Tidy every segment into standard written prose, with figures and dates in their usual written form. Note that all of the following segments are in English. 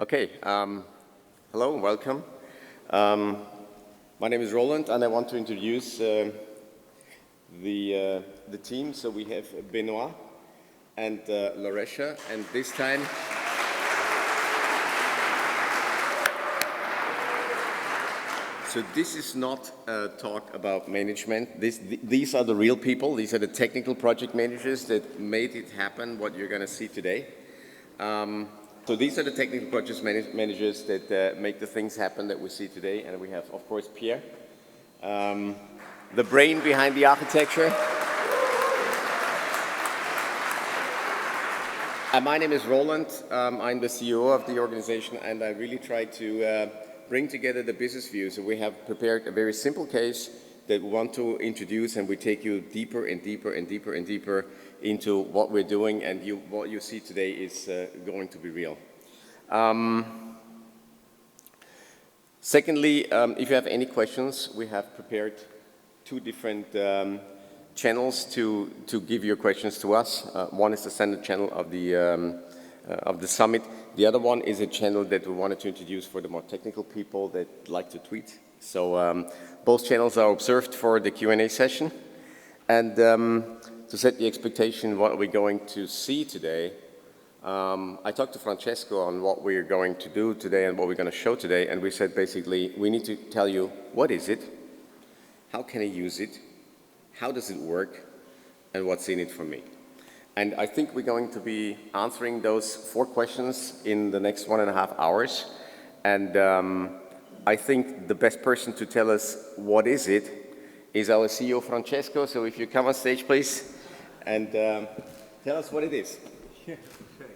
Okay, hello and welcome. My name is Roland and I want to introduce the team. So we have Benoit and Laresha, and this time so this is not a talk about management. These are the real people. These are the technical project managers that made it happen, what you're going to see today. So these are the technical project managers that make the things happen that we see today. And we have, of course, Pierre, the brain behind the architecture. And my name is Roland. I'm the CEO of the organization, and I really try to bring together the business view. So we have prepared a very simple case that we want to introduce, and we take you deeper and deeper and deeper and deeper into what we're doing, and what you see today is going to be real. Secondly, if you have any questions, we have prepared two different channels to give your questions to us. One is the standard channel of the summit. The other one is a channel that we wanted to introduce for the more technical people that like to tweet. So both channels are observed for the Q&A session. And to set the expectation what we're going to see today, I talked to Francesco on what we're going to do today and what we're going to show today, and we said basically we need to tell you what is it, how can I use it, how does it work, and what's in it for me. And I think we're going to be answering those 4 questions in the next 1.5 hours. And I think the best person to tell us what is it is our CEO, Francesco. So if you come on stage, please, and tell us what it is. Yeah, okay.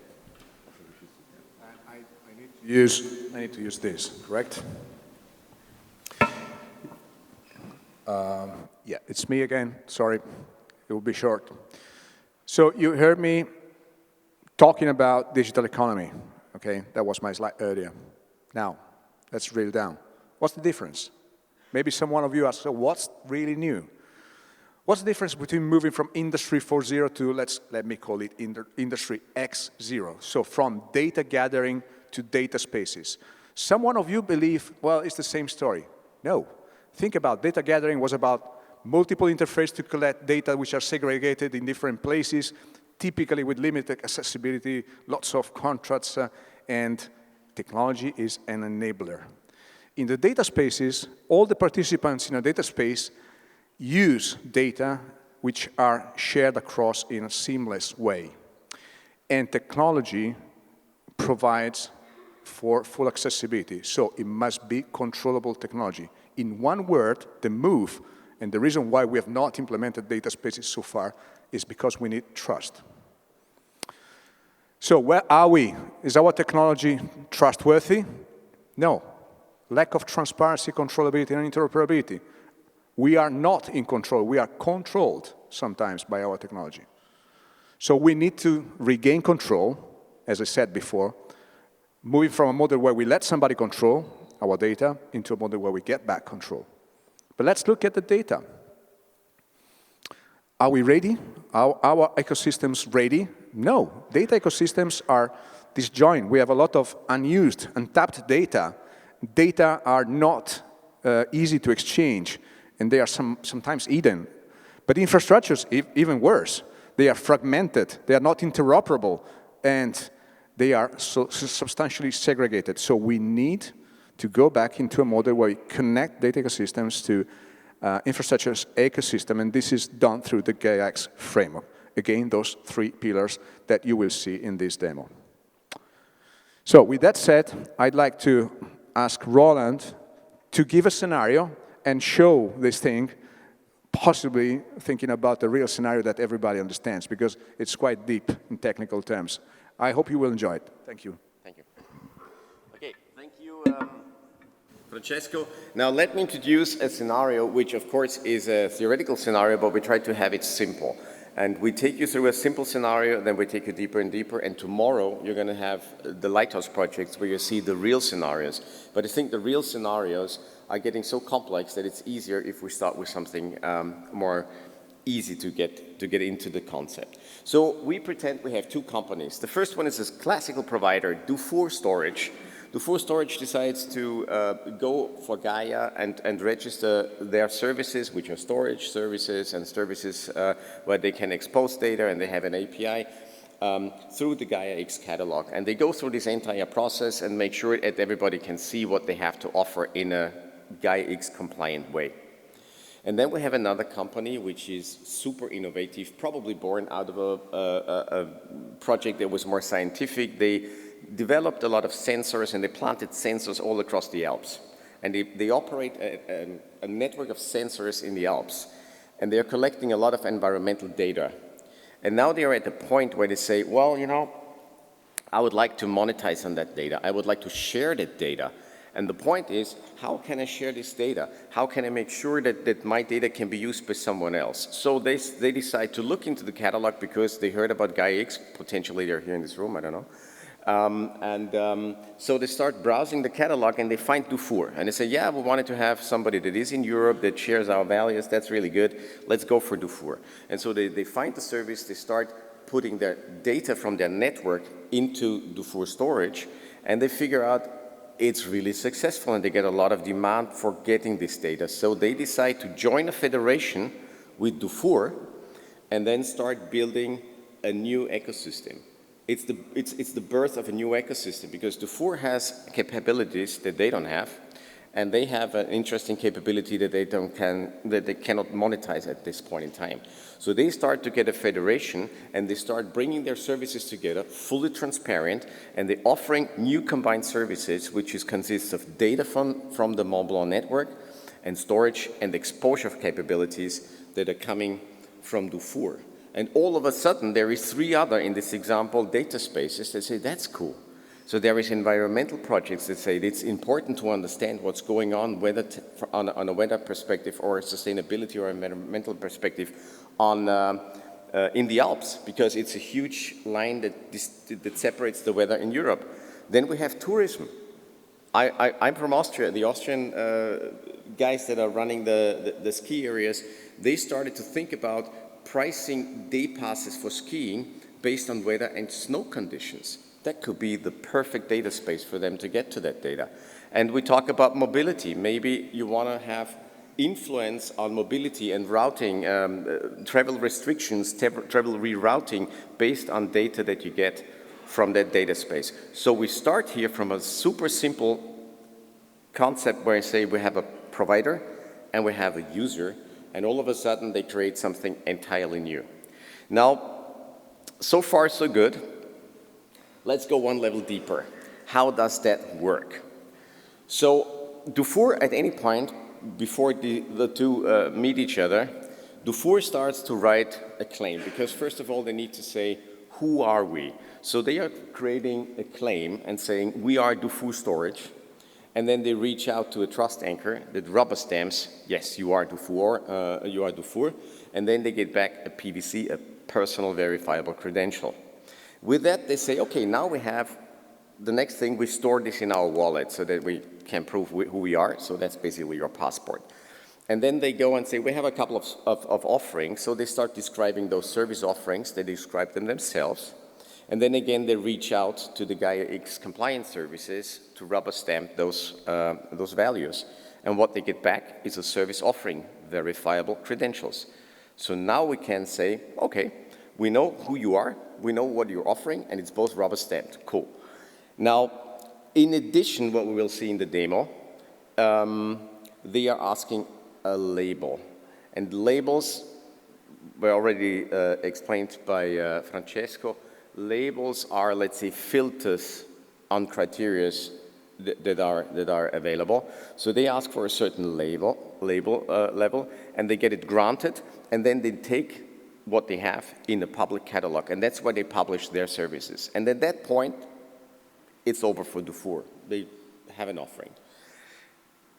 I need to use this, correct? Yeah, it's me again. Sorry, it will be short. So you heard me talking about digital economy, okay? That was my slide earlier. Now, let's drill down. What's the difference? Maybe some one of you asked, so what's really new? What's the difference between moving from Industry 4.0 to, let me call it Industry X0? So from data gathering to data spaces. Some one of you believe, well, it's the same story. No. Think about data gathering was about multiple interfaces to collect data which are segregated in different places, typically with limited accessibility, lots of contracts, and technology is an enabler. In the data spaces, all the participants in a data space use data which are shared across in a seamless way. And technology provides for full accessibility, so it must be controllable technology. In one word, the move, and the reason why we have not implemented data spaces so far is because we need trust. So where are we? Is our technology trustworthy? No. Lack of transparency, controllability, and interoperability. We are not in control. We are controlled sometimes by our technology. So we need to regain control, as I said before, moving from a model where we let somebody control our data into a model where we get back control. But let's look at the data. Are we ready? Are our ecosystems ready? No. Data ecosystems are disjoint. We have a lot of unused, untapped data. Data are not easy to exchange, and they are sometimes hidden. But infrastructures, even worse. They are fragmented. They are not interoperable, and they are substantially segregated. So we need to go back into a model where we connect data ecosystems to infrastructure's ecosystem, and this is done through the Gaia-X framework. Again, those 3 pillars that you will see in this demo. So with that said, I'd like to ask Roland to give a scenario and show this thing, possibly thinking about the real scenario that everybody understands, because it's quite deep in technical terms. I hope you will enjoy it. Thank you. Thank you. Okay, thank you, Francesco. Now let me introduce a scenario which of course is a theoretical scenario, but we try to have it simple. And we take you through a simple scenario, then we take you deeper and deeper, and tomorrow you're going to have the Lighthouse projects where you see the real scenarios. But I think the real scenarios are getting so complex that it's easier if we start with something more easy to get into the concept. So we pretend we have 2 companies. The first one is this classical provider, Dufour Storage. Dufour Storage decides to go for Gaia and register their services, which are storage services and services where they can expose data and they have an API through the Gaia-X catalog. And they go through this entire process and make sure that everybody can see what they have to offer in a Gaia-X compliant way. And then we have another company which is super innovative, probably born out of a project that was more scientific. They developed a lot of sensors and they planted sensors all across the Alps. And they operate a network of sensors in the Alps. And they're collecting a lot of environmental data. And now they are at the point where they say, well, you know, I would like to monetize on that data. I would like to share that data. And the point is, how can I share this data? How can I make sure that my data can be used by someone else? So they decide to look into the catalog because they heard about Gaia-X. Potentially they're here in this room, I don't know. So they start browsing the catalog and they find Dufour. And they say, yeah, we wanted to have somebody that is in Europe, that shares our values. That's really good. Let's go for Dufour. And so they find the service. They start putting their data from their network into Dufour storage. And they figure out it's really successful and they get a lot of demand for getting this data. So they decide to join a federation with Dufour and then start building a new ecosystem. It's the birth of a new ecosystem because Dufour has capabilities that they don't have and they have an interesting capability that they cannot monetize at this point in time. So they start to get a federation and they start bringing their services together, fully transparent, and they're offering new combined services, which consists of data from the Mont Blanc network and storage and exposure capabilities that are coming from Dufour. And all of a sudden, there is 3 other, in this example, data spaces that say, that's cool. So there is environmental projects that say it's important to understand what's going on, whether on a weather perspective or a sustainability or environmental perspective in the Alps, because it's a huge line that separates the weather in Europe. Then we have tourism. I'm from Austria. The Austrian guys that are running the ski areas, they started to think about pricing day passes for skiing based on weather and snow conditions. That could be the perfect data space for them to get to that data. And we talk about mobility. Maybe you want to have influence on mobility and routing, travel restrictions, travel rerouting based on data that you get from that data space. So we start here from a super simple concept where I say we have a provider and we have a user, and all of a sudden they create something entirely new. Now, so far so good. Let's go one level deeper. How does that work? So Dufour, at any point before the two meet each other, Dufour starts to write a claim because first of all they need to say, who are we? So they are creating a claim and saying, we are Dufour Storage. And then they reach out to a trust anchor that rubber stamps, yes, you are Dufour, and then they get back a PVC, a personal verifiable credential. With that, they say, okay, now we have the next thing, we store this in our wallet so that we can prove who we are, so that's basically your passport. And then they go and say, we have a couple of offerings, so they start describing those service offerings, they describe them themselves, and then again they reach out to the Gaia-X compliance services to rubber stamp those values. And what they get back is a service offering, verifiable credentials. So now we can say, okay, we know who you are, we know what you're offering, and it's both rubber stamped. Cool. Now, in addition, what we will see in the demo, they are asking a label. And labels were already explained by Francesco. Labels are, let's say, filters on criteria that are available. So they ask for a certain level, and they get it granted, and then they take what they have in a public catalog, and that's where they publish their services. And at that point, it's over for Dufour. They have an offering.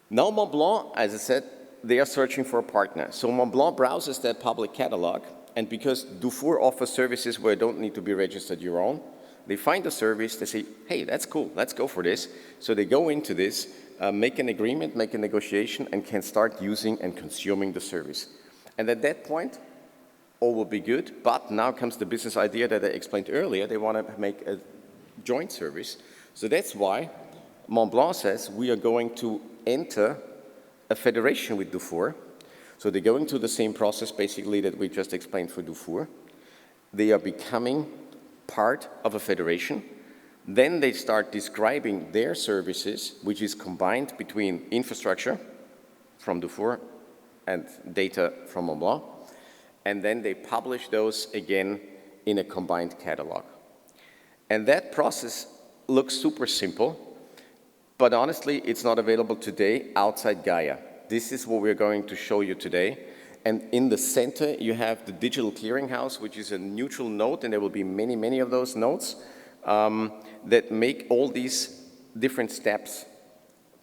Now Mont Blanc, as I said, they are searching for a partner. So Mont Blanc browses that public catalog, and because Dufour offers services where you don't need to be registered your own, they find a service, they say, hey, that's cool, let's go for this. So they go into this, make an agreement, make a negotiation, and can start using and consuming the service. And at that point, all will be good, but now comes the business idea that I explained earlier. They want to make a joint service. So that's why Mont Blanc says we are going to enter a federation with Dufour. So they're going through the same process basically that we just explained for Dufour. They are becoming part of a federation. Then they start describing their services, which is combined between infrastructure from Dufour and data from Mont Blanc. And then they publish those again in a combined catalog. And that process looks super simple, but honestly, it's not available today outside Gaia. This is what we're going to show you today. And in the center, you have the digital clearinghouse, which is a neutral node, and there will be many, many of those nodes that make all these different steps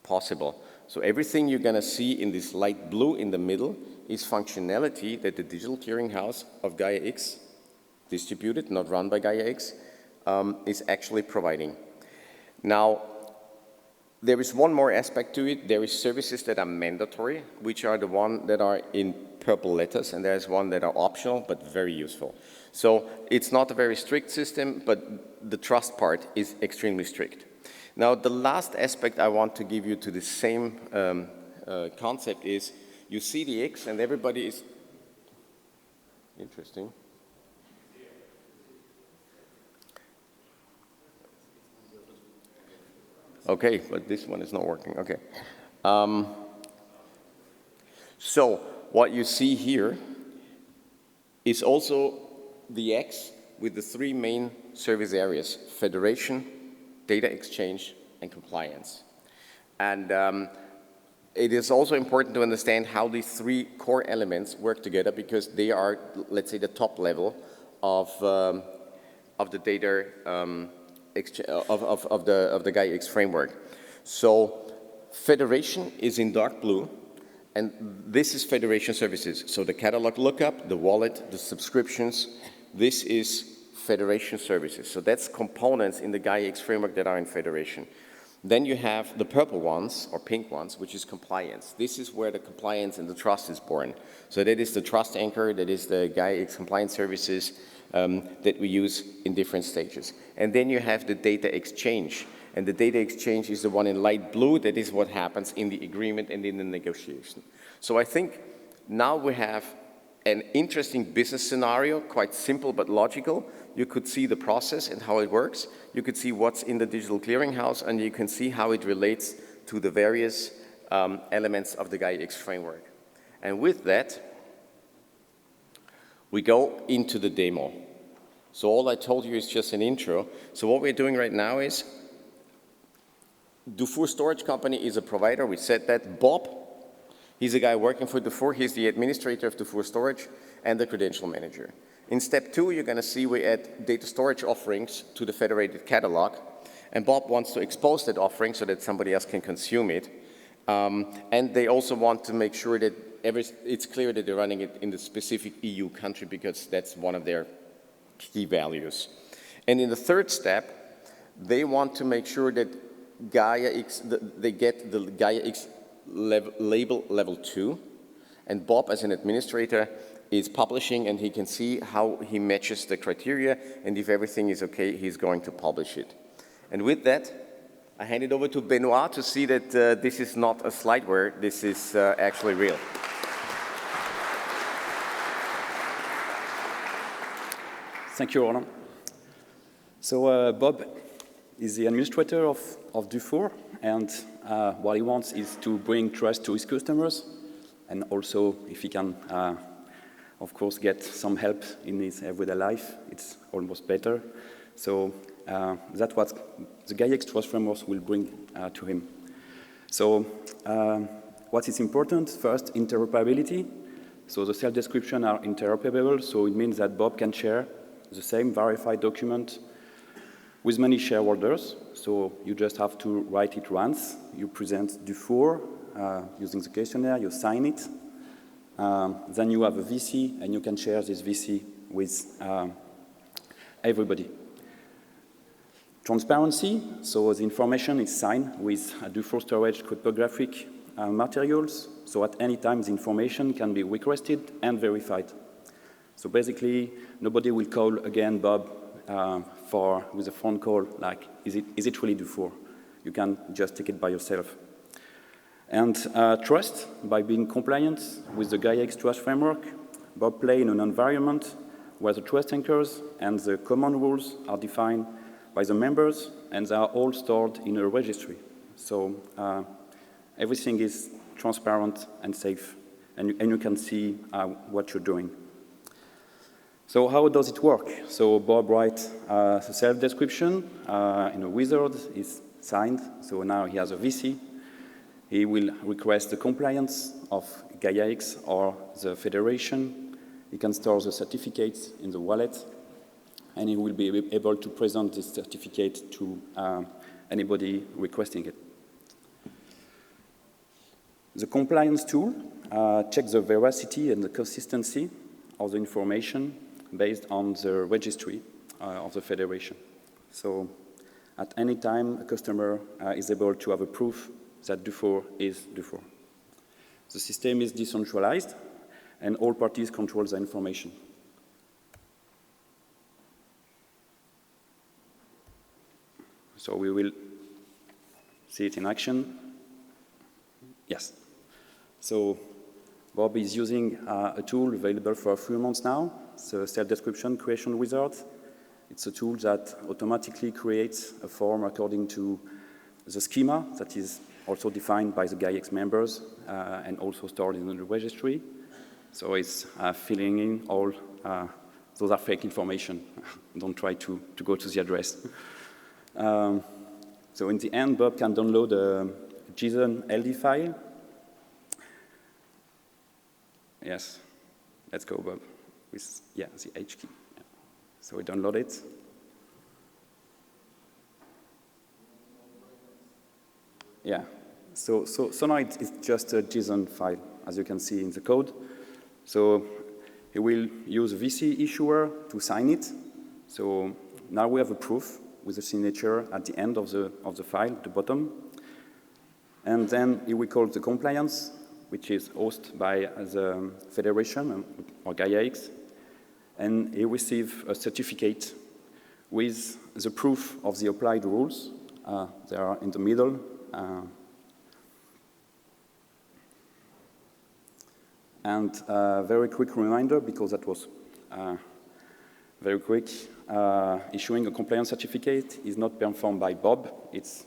possible. So everything you're gonna see in this light blue in the middle is functionality that the digital clearinghouse of Gaia-X, distributed, not run by Gaia-X, is actually providing. Now, there is one more aspect to it. There is services that are mandatory, which are the ones that are in purple letters, and there's one that are optional, but very useful. So it's not a very strict system, but the trust part is extremely strict. Now, the last aspect I want to give you to the same concept is, you see the X, and everybody is, interesting. Okay, but this one is not working, okay. So what you see here is also the X with the three main service areas: federation, data exchange, and compliance. And it is also important to understand how these three core elements work together, because they are, let's say, the top level of the data of the Gaia-X framework. So federation is in dark blue, and this is federation services. So the catalog lookup, the wallet, the subscriptions, this is federation services. So that's components in the Gaia-X framework that are in federation. Then you have the purple ones, or pink ones, which is compliance. This is where the compliance and the trust is born. So that is the trust anchor, that is the Gaia-X compliance services that we use in different stages. And then you have the data exchange. And the data exchange is the one in light blue. That is what happens in the agreement and in the negotiation. So I think now we have an interesting business scenario, quite simple but logical. You could see the process and how it works. You could see what's in the digital clearinghouse, and you can see how it relates to the various elements of the Gaia-X framework. And with that, we go into the demo. So all I told you is just an intro. So what we're doing right now is, Dufour Storage Company is a provider. We said that. Bob, he's a guy working for Dufour. He's the administrator of Dufour Storage and the credential manager. In step 2, you're going to see we add data storage offerings to the federated catalog. And Bob wants to expose that offering so that somebody else can consume it. And they also want to make sure that it's clear that they're running it in the specific EU country, because that's one of their key values. And in the third step, they want to make sure that Gaia-X, they get the Gaia-X label level 2. And Bob, as an administrator, is publishing, and he can see how he matches the criteria, and if everything is okay, he's going to publish it. And with that, I hand it over to Benoit to see that this is not a slideware, this is actually real. Thank you, Roland. So Bob is the administrator of Dufour, and what he wants is to bring trust to his customers, and also if he can, of course, get some help in his everyday life, it's almost better. So that's what the Gaia-X Trust Framework will bring to him. So what is important? First, interoperability. So the cell descriptions are interoperable, so it means that Bob can share the same verified document with many shareholders. So you just have to write it once. You present Dufour using the questionnaire, you sign it. Then you have a VC, and you can share this VC with everybody. Transparency, so the information is signed with Dufour storage cryptographic materials, so at any time the information can be requested and verified. So basically, nobody will call again Bob with a phone call like, is it really Dufour? you can just take it by yourself. And trust, by being compliant with the Gaia-X trust framework, Bob play in an environment where the trust anchors and the common rules are defined by the members, and they are all stored in a registry. So everything is transparent and safe, and you can see what you're doing. So how does it work? So Bob writes a self-description in a wizard. It's signed, so now he has a VC. He will request the compliance of Gaia-X or the federation. He can store the certificates in the wallet, and he will be able to present this certificate to anybody requesting it. The compliance tool checks the veracity and the consistency of the information based on the registry of the federation. So at any time, a customer is able to have a proof that Dufour is Dufour. The system is decentralized, and all parties control the information. So we will see it in action. Yes. So Bob is using a tool available for a few months now. It's a self-description creation wizard. It's a tool that automatically creates a form according to the schema that is also defined by the Gaia-X members and also stored in the registry. So it's filling in all, those are fake information. Don't try to go to the address. So in the end, Bob can download a JSON LD file. Yes, let's go, Bob, with the H key. Yeah. So we download it. Yeah, so now it's just a JSON file, as you can see in the code. So he will use VC issuer to sign it. So now we have a proof with a signature at the end of the file, at the bottom. And then he will call the compliance, which is hosted by the federation or Gaia-X. And he receives a certificate with the proof of the applied rules. They are in the middle. And a very quick reminder, because that was very quick, issuing a compliance certificate is not performed by Bob, it's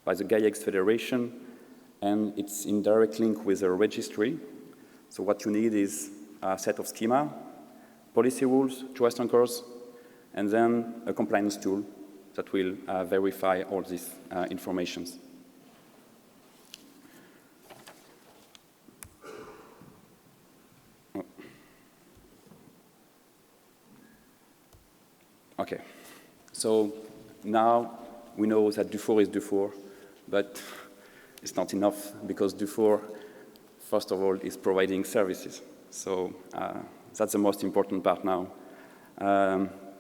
by the Gaia-X Federation, and it's in direct link with a registry. So what you need is a set of schema, policy rules, trust anchors, and then a compliance tool that will verify all these informations. Okay, so now we know that Dufour is Dufour, but it's not enough because Dufour, first of all, is providing services. So that's the most important part now.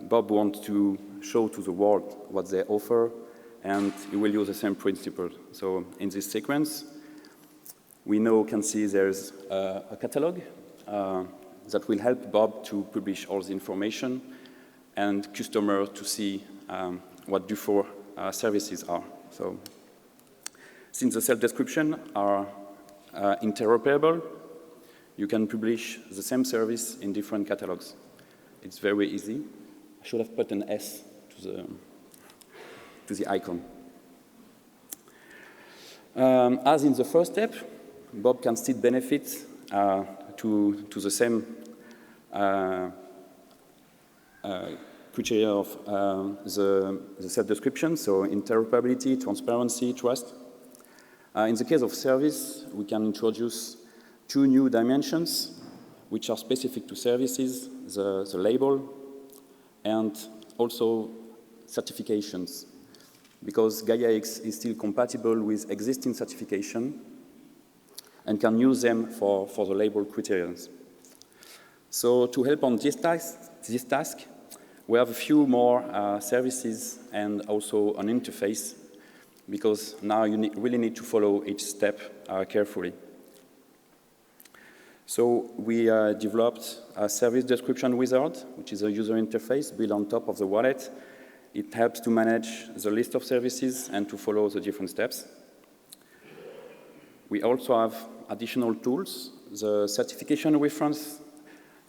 Bob wants to show to the world what they offer, and he will use the same principle. So in this sequence, we can see there's a catalog that will help Bob to publish all the information and customer to see what Dufour services are. So since the self-description are interoperable, you can publish the same service in different catalogs. It's very easy. I should have put an S to the icon. As in the first step, Bob can still benefit to the same criteria of the self-description, so interoperability, transparency, trust. In the case of service, we can introduce two new dimensions which are specific to services, the label and also certifications, because Gaia-X is still compatible with existing certification and can use them for the label criteria. So to help on this task, we have a few more services and also an interface, because now you really need to follow each step carefully. So we developed a service description wizard, which is a user interface built on top of the wallet, It helps to manage the list of services and to follow the different steps. We also have additional tools, the certification reference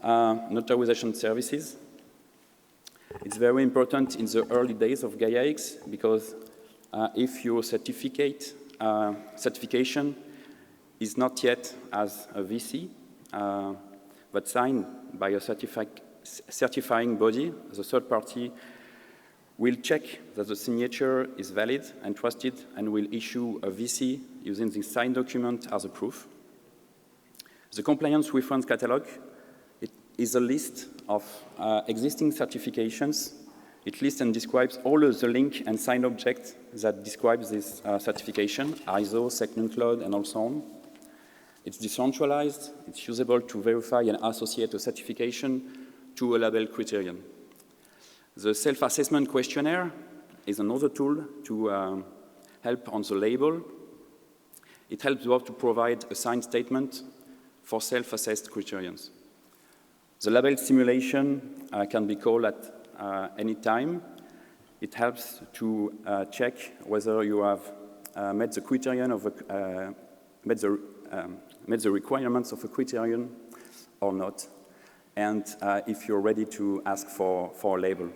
notarization services. It's very important in the early days of Gaia-X because if your certification is not yet as a VC, but signed by a certifying body, the third party will check that the signature is valid and trusted and will issue a VC using the signed document as a proof. The compliance reference catalog is a list of existing certifications. It lists and describes all of the link and signed objects that describes this certification, ISO, SecNumCloud, and also on. It's decentralized. It's usable to verify and associate a certification to a label criterion. The self-assessment questionnaire is another tool to help on the label. It helps you to provide a signed statement for self-assessed criterions. The label simulation can be called at any time. It helps to check whether you have met the criterion of met the requirements of a criterion or not, and if you're ready to ask for a label.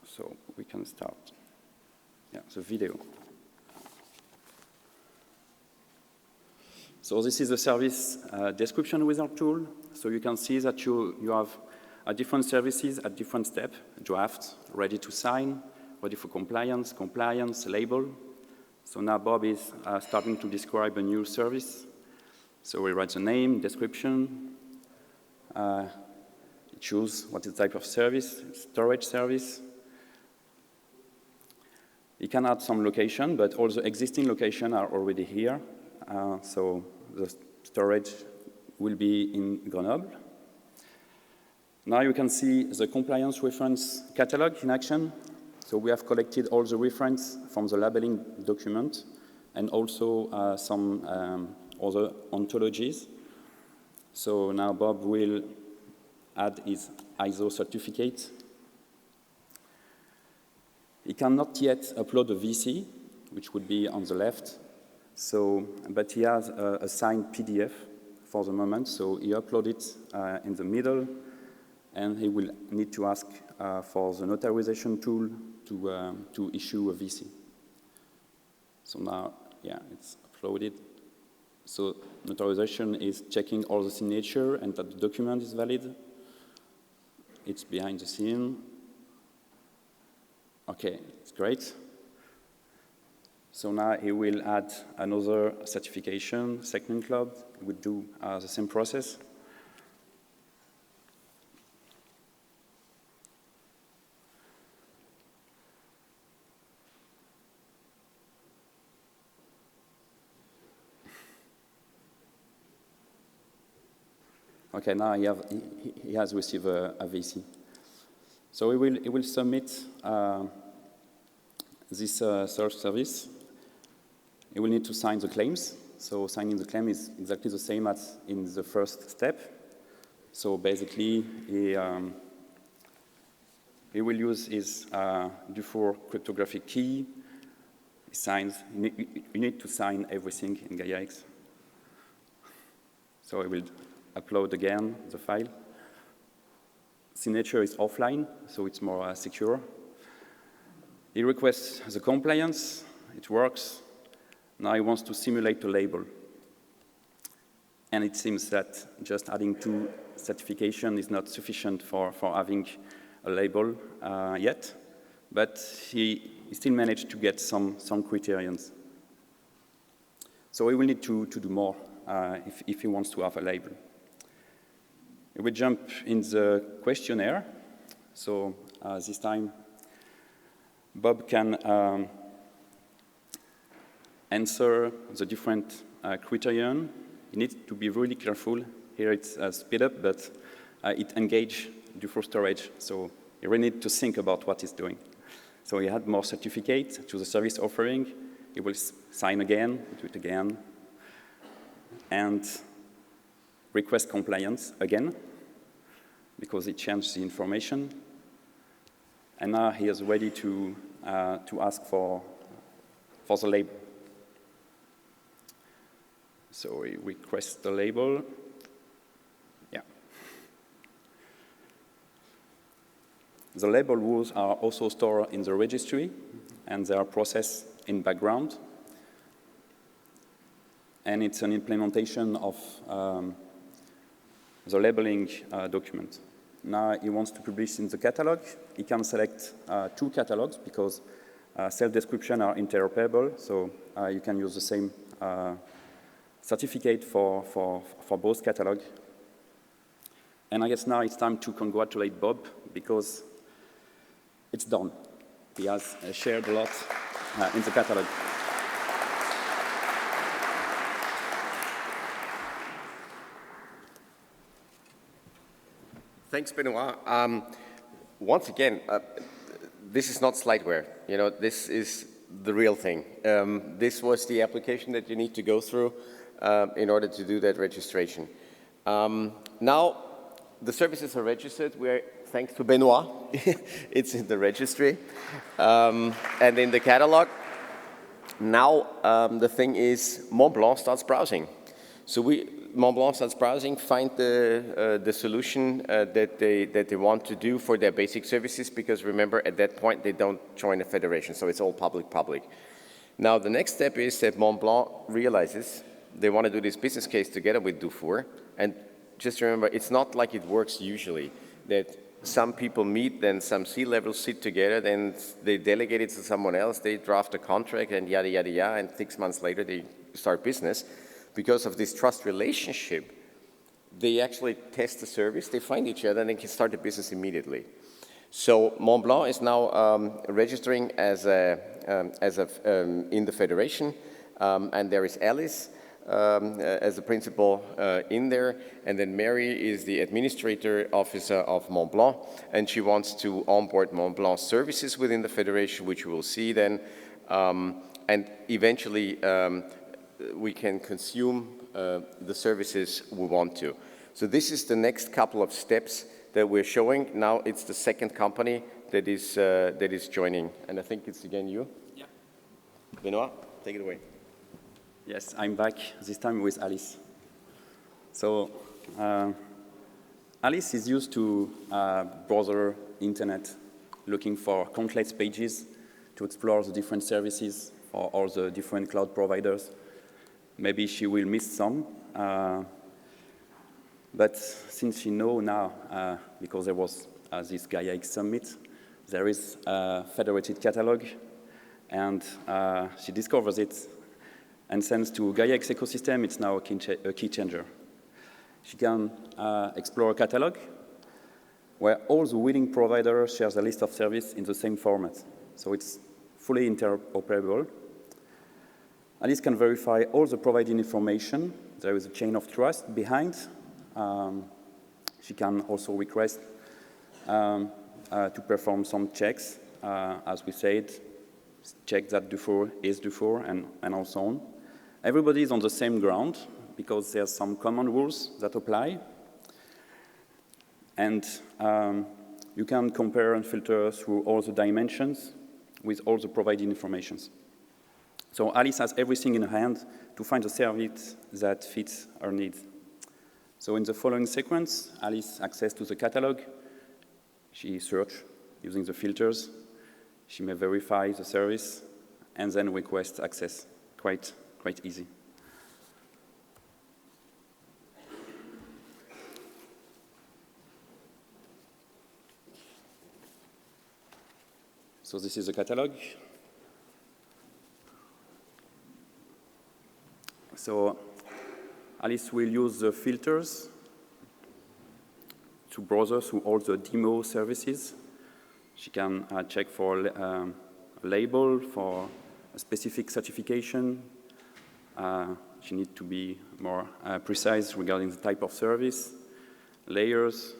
So we can start. Yeah, the video. So this is the service description wizard tool. So you can see that you have different services at different steps: draft, ready to sign, ready for compliance, compliance, label. So now Bob is starting to describe a new service. So we write the name, description, choose what is the type of service, storage service. You can add some location, but all the existing locations are already here. So the storage will be in Grenoble. Now you can see the compliance reference catalog in action. So we have collected all the reference from the labeling document and also some other ontologies. So now Bob will add his ISO certificate. He cannot yet upload a VC, which would be on the left. So, but he has a signed PDF for the moment, so he uploads it in the middle, and he will need to ask for the notarization tool to issue a VC. So now, yeah, it's uploaded. So notarization is checking all the signature and that the document is valid. It's behind the scene. Okay, it's great. So now he will add another certification, SecNumCloud. He would do the same process. Okay, now he has received a VC. So he will submit this self-service. He will need to sign the claims. So signing the claim is exactly the same as in the first step. So basically, he will use his Dufour cryptographic key. He signs. You need to sign everything in Gaia-X. So he will upload again the file. Signature is offline, so it's more secure. He requests the compliance. It works. Now he wants to simulate a label. And it seems that just adding 2 certification is not sufficient for having a label yet. But he still managed to get some criterions. So he will need to do more if he wants to have a label. We jump in the questionnaire. So this time, Bob can answer the different criterion. You need to be really careful. Here it's speed up, but it engages Dufour storage. So you really need to think about what it's doing. So he had more certificate to the service offering. He will sign again, do it again. And request compliance again, because he changed the information. And now he is ready to ask for the label. So we request the label. Yeah. The label rules are also stored in the registry, and they are processed in background. And it's an implementation of the labeling document. Now he wants to publish in the catalog. He can select 2 catalogs because self-description are interoperable, so you can use the same certificate for both catalogs. And I guess now it's time to congratulate Bob because it's done. He has shared a lot in the catalog. Thanks, Benoit. Once again, this is not slideware. You know, this is the real thing. This was the application that you need to go through in order to do that registration. Now, the services are registered. We're, thanks to Benoit, it's in the registry and in the catalog. Now, the thing is, Montblanc starts browsing. So Montblanc starts browsing, find the solution that they want to do for their basic services, because remember, at that point, they don't join a federation, so it's all public. Now, the next step is that Montblanc realizes they want to do this business case together with Dufour, and just remember, it's not like it works usually, that some people meet, then some C-levels sit together, then they delegate it to someone else, they draft a contract, and yada, yada, yada, and 6 months later, they start business. Because of this trust relationship, they actually test the service, they find each other, and they can start the business immediately. So Montblanc is now registering in the federation, and there is Alice as the principal in there, and then Mary is the administrator officer of Montblanc, and she wants to onboard Montblanc services within the federation, which we will see then, and eventually we can consume the services we want to. So this is the next couple of steps that we're showing. Now it's the second company that is joining, and I think it's again you. Yeah. Benoit, take it away. Yes, I'm back, this time with Alice. So Alice is used to browser internet, looking for countless pages to explore the different services for all the different cloud providers. Maybe she will miss some, but since she knows now, because there was this Gaia-X summit, there is a federated catalog, and she discovers it and sends to Gaia-X ecosystem. It's now a key changer. She can explore a catalog where all the willing providers share a list of service in the same format. So it's fully interoperable. Alice can verify all the provided information. There is a chain of trust behind. She can also request to perform some checks, as we said, check that Dufour is Dufour, and also on. Everybody is on the same ground because there's some common rules that apply. And you can compare and filter through all the dimensions with all the provided informations. So Alice has everything in her hand to find a service that fits her needs. So in the following sequence, Alice access to the catalog. She searches using the filters. She may verify the service and then request access. Quite easy. So this is the catalog. So Alice will use the filters to browse through all the demo services. She can check for a label, for a specific certification. She needs to be more precise regarding the type of service, layers.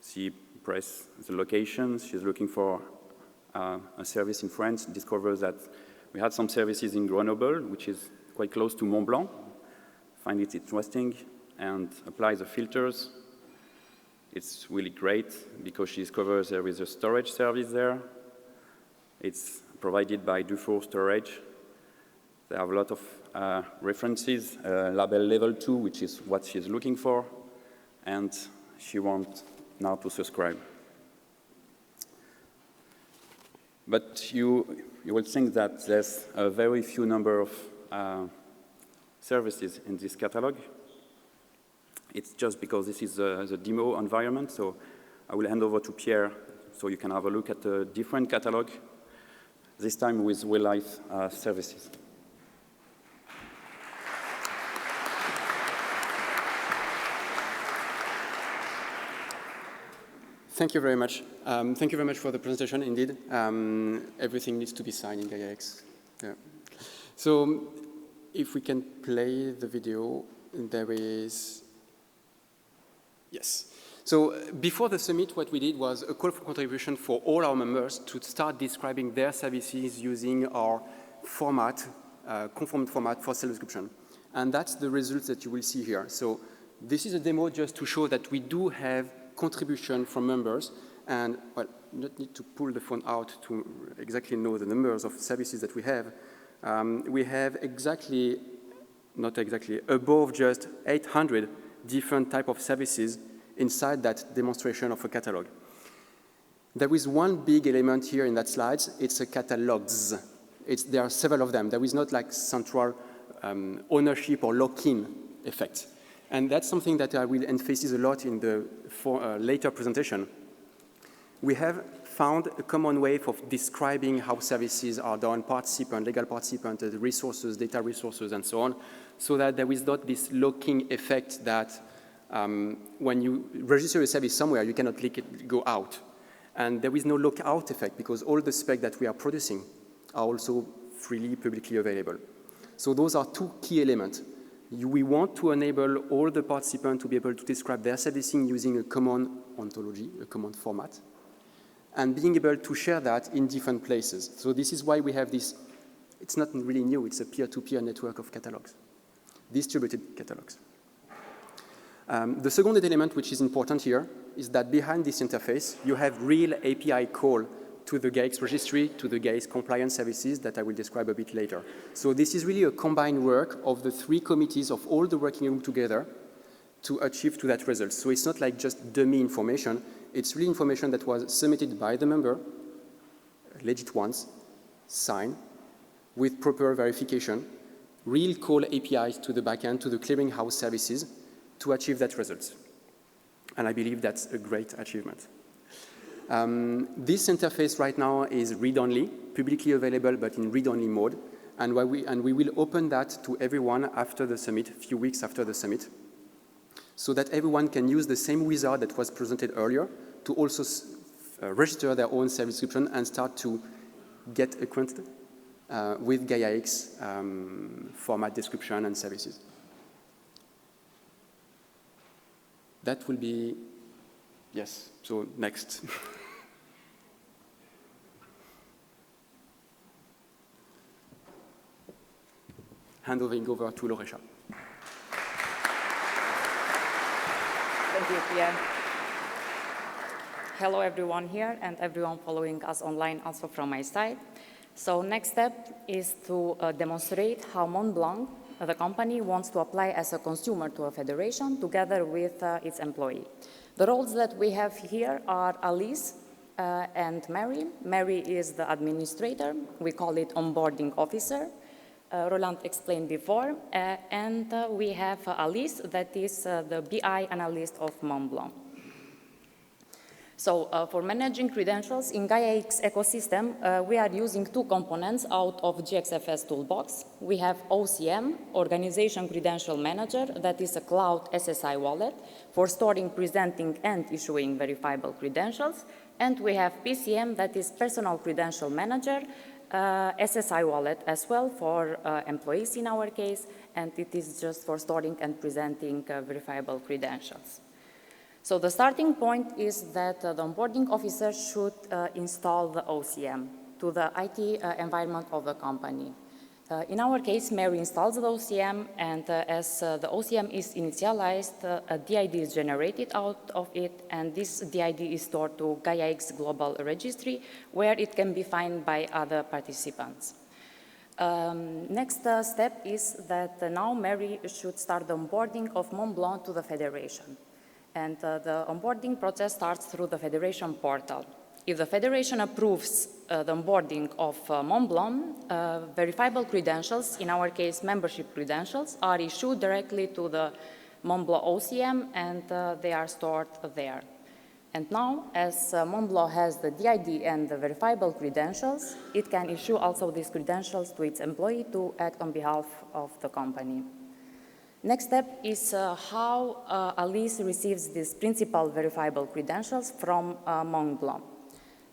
She presses the location. She's looking for a service in France, discovers that we had some services in Grenoble, which is quite close to Mont Blanc, find it interesting, and apply the filters. It's really great because she discovers there is a storage service there. It's provided by Dufour Storage. They have a lot of references, label level 2, which is what she's looking for, and she wants now to subscribe. But you will think that there's a very few number of services in this catalog. It's just because this is the demo environment, so I will hand over to Pierre so you can have a look at a different catalog, this time with real-life services. Thank you very much. Thank you very much for the presentation, indeed. Everything needs to be signed in Gaia-X. Yeah. So if we can play the video, there is, yes. So before the summit, what we did was a call for contribution for all our members to start describing their services using our format, conformed format for self-description. And that's the results that you will see here. So this is a demo just to show that we do have contribution from members, and well, not need to pull the phone out to exactly know the numbers of services that we have. We have not exactly, above just 800 different type of services inside that demonstration of a catalog. There is one big element here in that slide. It's a catalogs. There are several of them. There is not like central ownership or lock-in effect. And that's something that I will emphasize a lot in the later presentation. We have found a common way of describing how services are done, participant, legal participant, resources, data resources, and so on, so that there is not this locking effect that when you register a service somewhere, you cannot let it go out. And there is no lockout effect because all the specs that we are producing are also freely, publicly available. So those are two key elements. We want to enable all the participants to be able to describe their servicing using a common ontology, a common format, and being able to share that in different places. So this is why we have this, it's not really new, it's a peer-to-peer network of catalogs, distributed catalogs. The second element which is important here is that behind this interface, you have real API call to the Gaia-X registry, to the Gaia-X compliance services that I will describe a bit later. So this is really a combined work of the three committees of all the working group together to achieve to that result. So it's not like just dummy information, it's really information that was submitted by the member, legit ones, signed, with proper verification, real call APIs to the backend, to the clearinghouse services to achieve that result. And I believe that's a great achievement. This interface right now is read-only, publicly available, but in read-only mode. And we will open that to everyone after the summit, a few weeks after the summit, so that everyone can use the same wizard that was presented earlier to also register their own service description and start to get acquainted with Gaia-X format description and services. That will be, yes, so next. Handing over to Loresha. Thank you, Pierre. Hello, everyone here and everyone following us online also from my side. So next step is to demonstrate how Montblanc, the company, wants to apply as a consumer to a federation together with its employee. The roles that we have here are Alice and Mary. Mary is the administrator. We call it onboarding officer. Roland explained before. And we have Alice, that is the BI analyst of Montblanc. So for managing credentials in Gaia-X ecosystem, we are using two components out of GXFS toolbox. We have OCM, Organization Credential Manager, that is a cloud SSI wallet for storing, presenting, and issuing verifiable credentials. And we have PCM, that is Personal Credential Manager, SSI wallet as well for employees in our case, and it is just for storing and presenting verifiable credentials. So the starting point is that the onboarding officer should install the OCM to the IT environment of the company. In our case, Mary installs the OCM, and as the OCM is initialized, a DID is generated out of it, and this DID is stored to Gaia-X global registry, where it can be found by other participants. Next step is that now Mary should start the onboarding of Mont Blanc to the Federation. And the onboarding process starts through the Federation portal. If the Federation approves the onboarding of Mont Blanc, verifiable credentials, in our case membership credentials, are issued directly to the Mont Blanc OCM, and they are stored there. And now, as Mont Blanc has the DID and the verifiable credentials, it can issue also these credentials to its employee to act on behalf of the company. Next step is how Alice receives these principal verifiable credentials from Mont Blanc.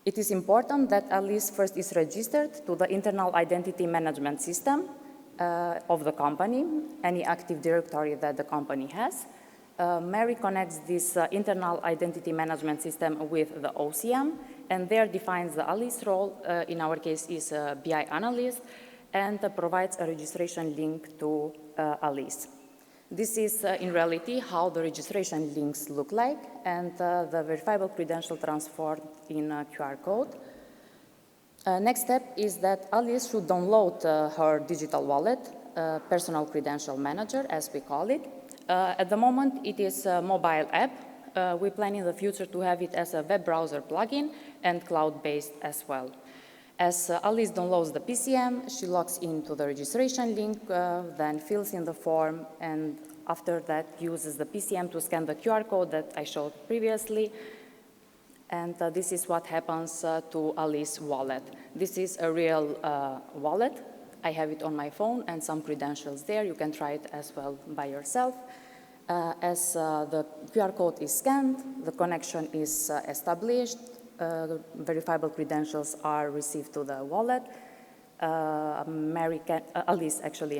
It is important that Alice first is registered to the internal identity management system of the company, any Active Directory that the company has. Mary connects this internal identity management system with the OCM, and there defines the Alice role, in our case is a BI analyst, and provides a registration link to Alice. This is, in reality, how the registration links look like, and the verifiable credential transformed in a QR code. Next step is that Alice should download her digital wallet, personal credential manager, as we call it. At the moment, it is a mobile app. We plan in the future to have it as a web browser plugin and cloud-based as well. As Alice downloads the PCM, she logs into the registration link, then fills in the form, and after that uses the PCM to scan the QR code that I showed previously. And this is what happens to Alice's wallet. This is a real wallet. I have it on my phone and some credentials there. You can try it as well by yourself. As the QR code is scanned, the connection is established, verifiable credentials are received to the wallet. Alice actually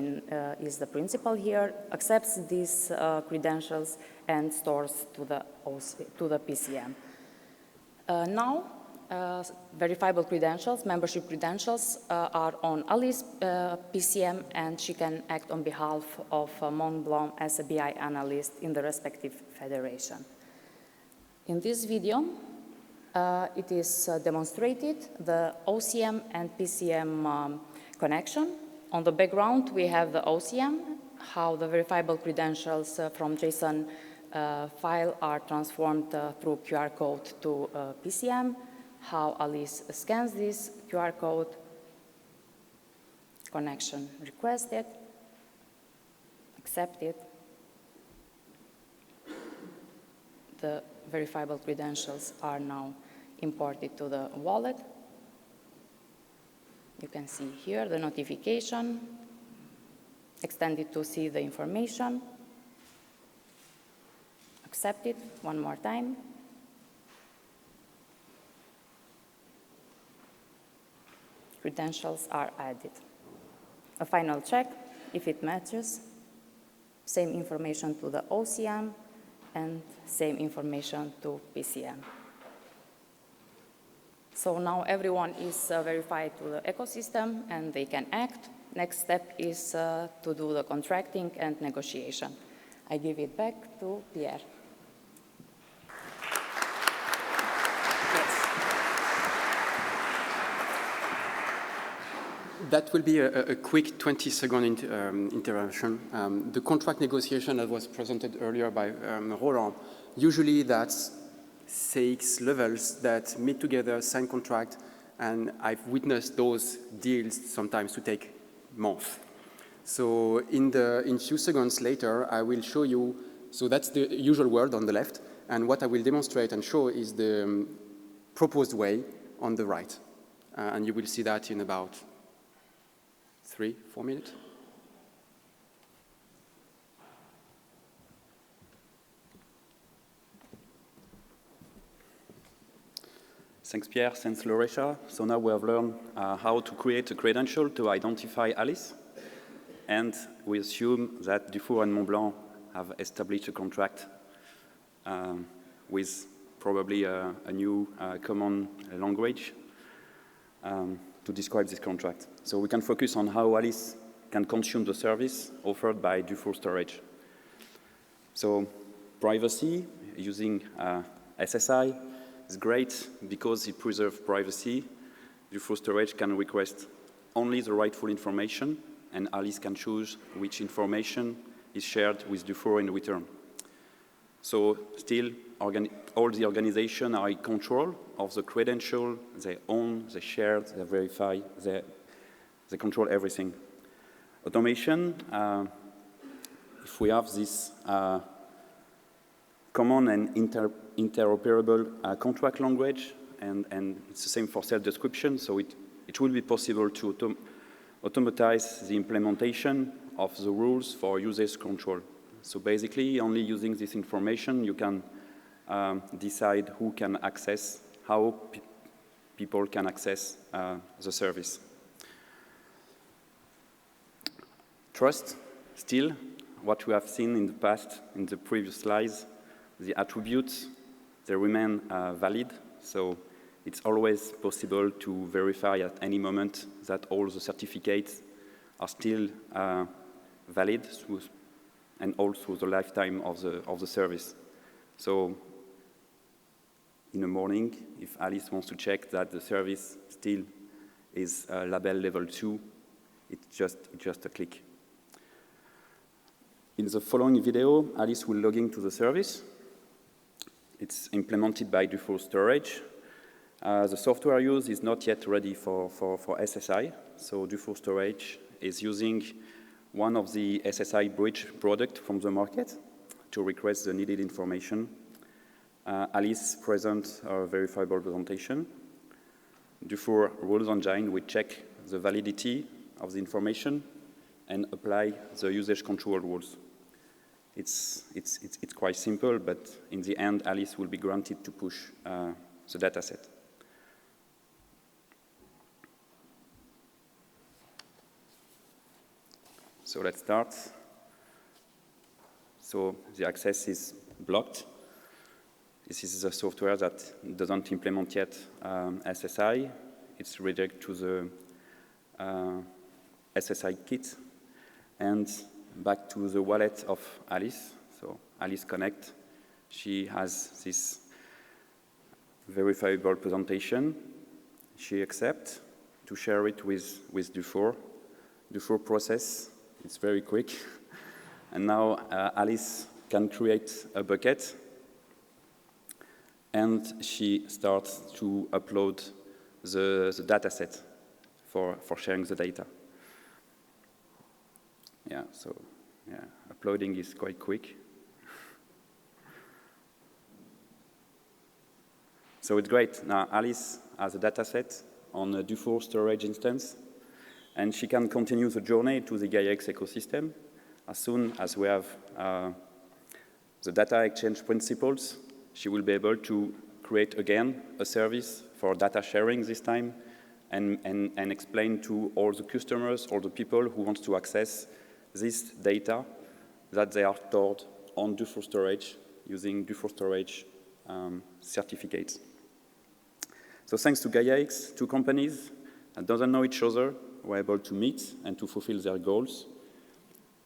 is the principal here, accepts these credentials and stores to the PCM. Now, verifiable credentials, membership credentials are on Alice's PCM, and she can act on behalf of Mont Blanc as a BI analyst in the respective federation. In this video, it is demonstrated the OCM and PCM connection. On the background, we have the OCM, how the verifiable credentials from JSON file are transformed through QR code to PCM, how Alice scans this QR code, connection requested, accepted, the verifiable credentials are now imported to the wallet. You can see here the notification, extended to see the information, accepted one more time. Credentials are added. A final check, if it matches, same information to the OCM and same information to PCM. So now everyone is verified to the ecosystem and they can act. Next step is to do the contracting and negotiation. I give it back to Pierre. That will be a quick 20-second intervention. The contract negotiation that was presented earlier by Roland, usually that's 6 levels that meet together, sign contract, and I've witnessed those deals sometimes to take months. So in few seconds later, I will show you, so that's the usual world on the left, and what I will demonstrate and show is the proposed way on the right. And you will see that in about 3-4 minutes. Thanks, Pierre. Thanks, Loresha. So now we have learned how to create a credential to identify Alice. And we assume that Dufour and Montblanc have established a contract with probably a new common language to describe this contract. So we can focus on how Alice can consume the service offered by Dufour Storage. So privacy using SSI is great because it preserves privacy. Dufour Storage can request only the rightful information, and Alice can choose which information is shared with Dufour in return. So still, all the organizations are in control of the credential they own, they share, they verify, they control everything. Automation, if we have this common and interoperable contract language, and it's the same for self-description, so it will be possible to automatize the implementation of the rules for usage control. So basically, only using this information, you can decide who can access, how people can access the service. Trust, still, what we have seen in the past, in the previous slides, the attributes, they remain valid. So it's always possible to verify at any moment that all the certificates are still valid and all through the lifetime of the service. So in the morning, if Alice wants to check that the service still is label level 2, it's just a click. In the following video, Alice will log into the service. It's implemented by Dufour Storage. The software used is not yet ready for SSI, so Dufour Storage is using one of the SSI bridge products from the market to request the needed information. Alice presents a verifiable presentation. Dufour rules engine will check the validity of the information and apply the usage control rules. It's quite simple, but in the end, Alice will be granted to push the data set. So let's start. So the access is blocked. This is a software that doesn't implement yet SSI. It's redirected to the SSI kit and back to the wallet of Alice. So Alice Connect, she has this verifiable presentation. She accepts to share it with Dufour. Dufour process, it's very quick. And now Alice can create a bucket and she starts to upload the data set for sharing the data. Yeah, so yeah, uploading is quite quick. So it's great. Now Alice has a data set on a Dufour Storage instance, and she can continue the journey to the Gaia-X ecosystem. As soon as we have the data exchange principles, she will be able to create again a service for data sharing this time and explain to all the customers, all the people who want to access this data that they are stored on Dufour Storage using Dufour Storage certificates. So thanks to Gaia-X, two companies that don't know each other were able to meet and to fulfill their goals.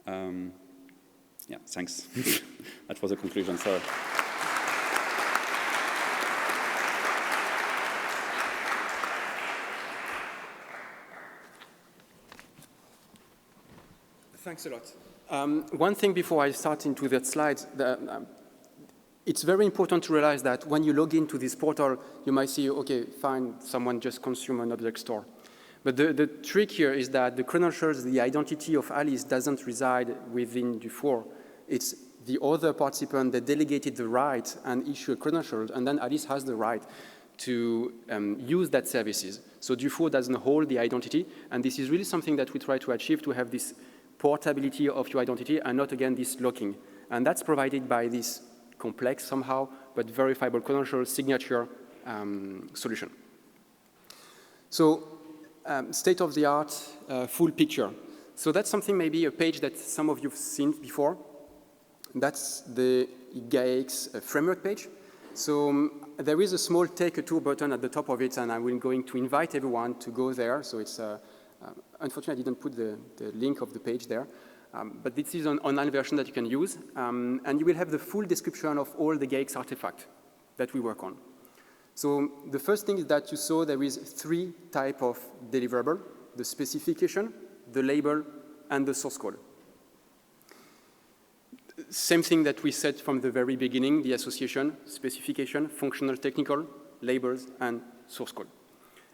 Yeah, thanks. That was the conclusion, sorry. Thanks a lot. One thing before I start into that slide, it's very important to realize that when you log into this portal, you might see, okay, fine, someone just consumed an object store. But the trick here is that the credentials, the identity of Alice doesn't reside within Dufour. It's the other participant that delegated the right and issue a credential, and then Alice has the right to use that services. So Dufour doesn't hold the identity, and this is really something that we try to achieve, to have this portability of your identity and not, again, this locking. And that's provided by this complex somehow, but verifiable credential signature solution. So state-of-the-art full picture. So that's something, maybe a page that some of you have seen before. That's the Gaia-X framework page. So there is a small take a tour button at the top of it, and I'm going to invite everyone to go there. So it's unfortunately, I didn't put the link of the page there. But this is an online version that you can use. And you will have the full description of all the Gaia-X artifacts that we work on. So the first thing is that you saw there is 3 types of deliverable: the specification, the label, and the source code. Same thing that we said from the very beginning, the association, specification, functional, technical, labels, and source code.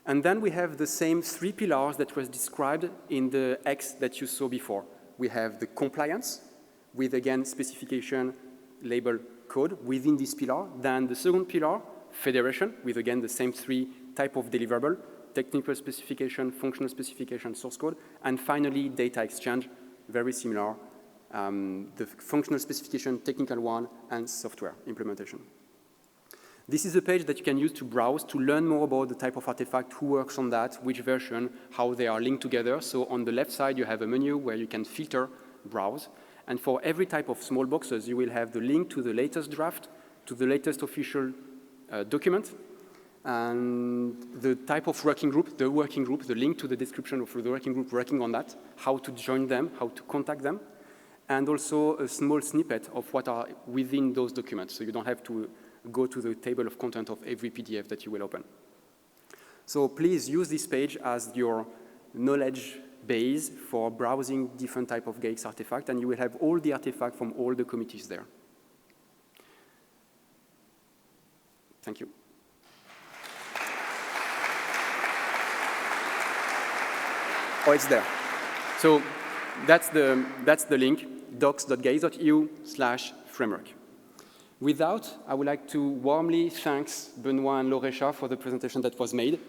And then we have the same 3 pillars that was described in the X that you saw before. We have the compliance with, again, specification, label, code within this pillar. Then the second pillar, federation, with, again, the same 3 types of deliverable: technical specification, functional specification, source code. And finally, data exchange, very similar. The functional specification, technical one, and software implementation. This is a page that you can use to browse, to learn more about the type of artifact, who works on that, which version, how they are linked together. So on the left side, you have a menu where you can filter, browse. And for every type of small boxes, you will have the link to the latest draft, to the latest official document, and the type of working group, the link to the description of the working group working on that, how to join them, how to contact them, and also a small snippet of what are within those documents. So you don't have to go to the table of content of every PDF that you will open. So please use this page as your knowledge base for browsing different type of Gaia-X artifact, and you will have all the artifacts from all the committees there. Thank you. Oh, it's there. So that's the link, docs.gaia.eu/framework. With that, I would like to warmly thank Benoit and Lorecha for the presentation that was made.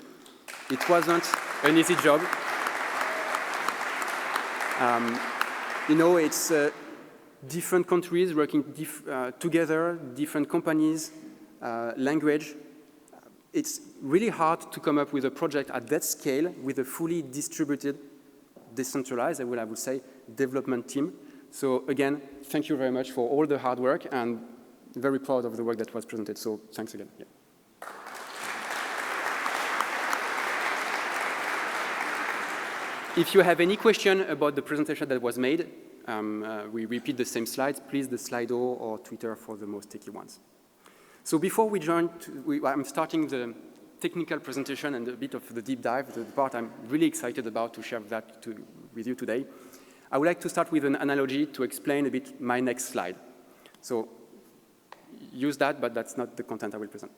It wasn't an easy job. You know, it's different countries working together, different companies, language. It's really hard to come up with a project at that scale with a fully distributed, decentralized, I would say, development team. So again, thank you very much for all the hard work, and very proud of the work that was presented. So thanks again. Yeah. If you have any question about the presentation that was made, we repeat the same slides. Please, the Slido or Twitter for the most tricky ones. So before we join, I'm starting the technical presentation and a bit of the deep dive, the part I'm really excited about to share that with you today. I would like to start with an analogy to explain a bit my next slide. So use that, but that's not the content I will present.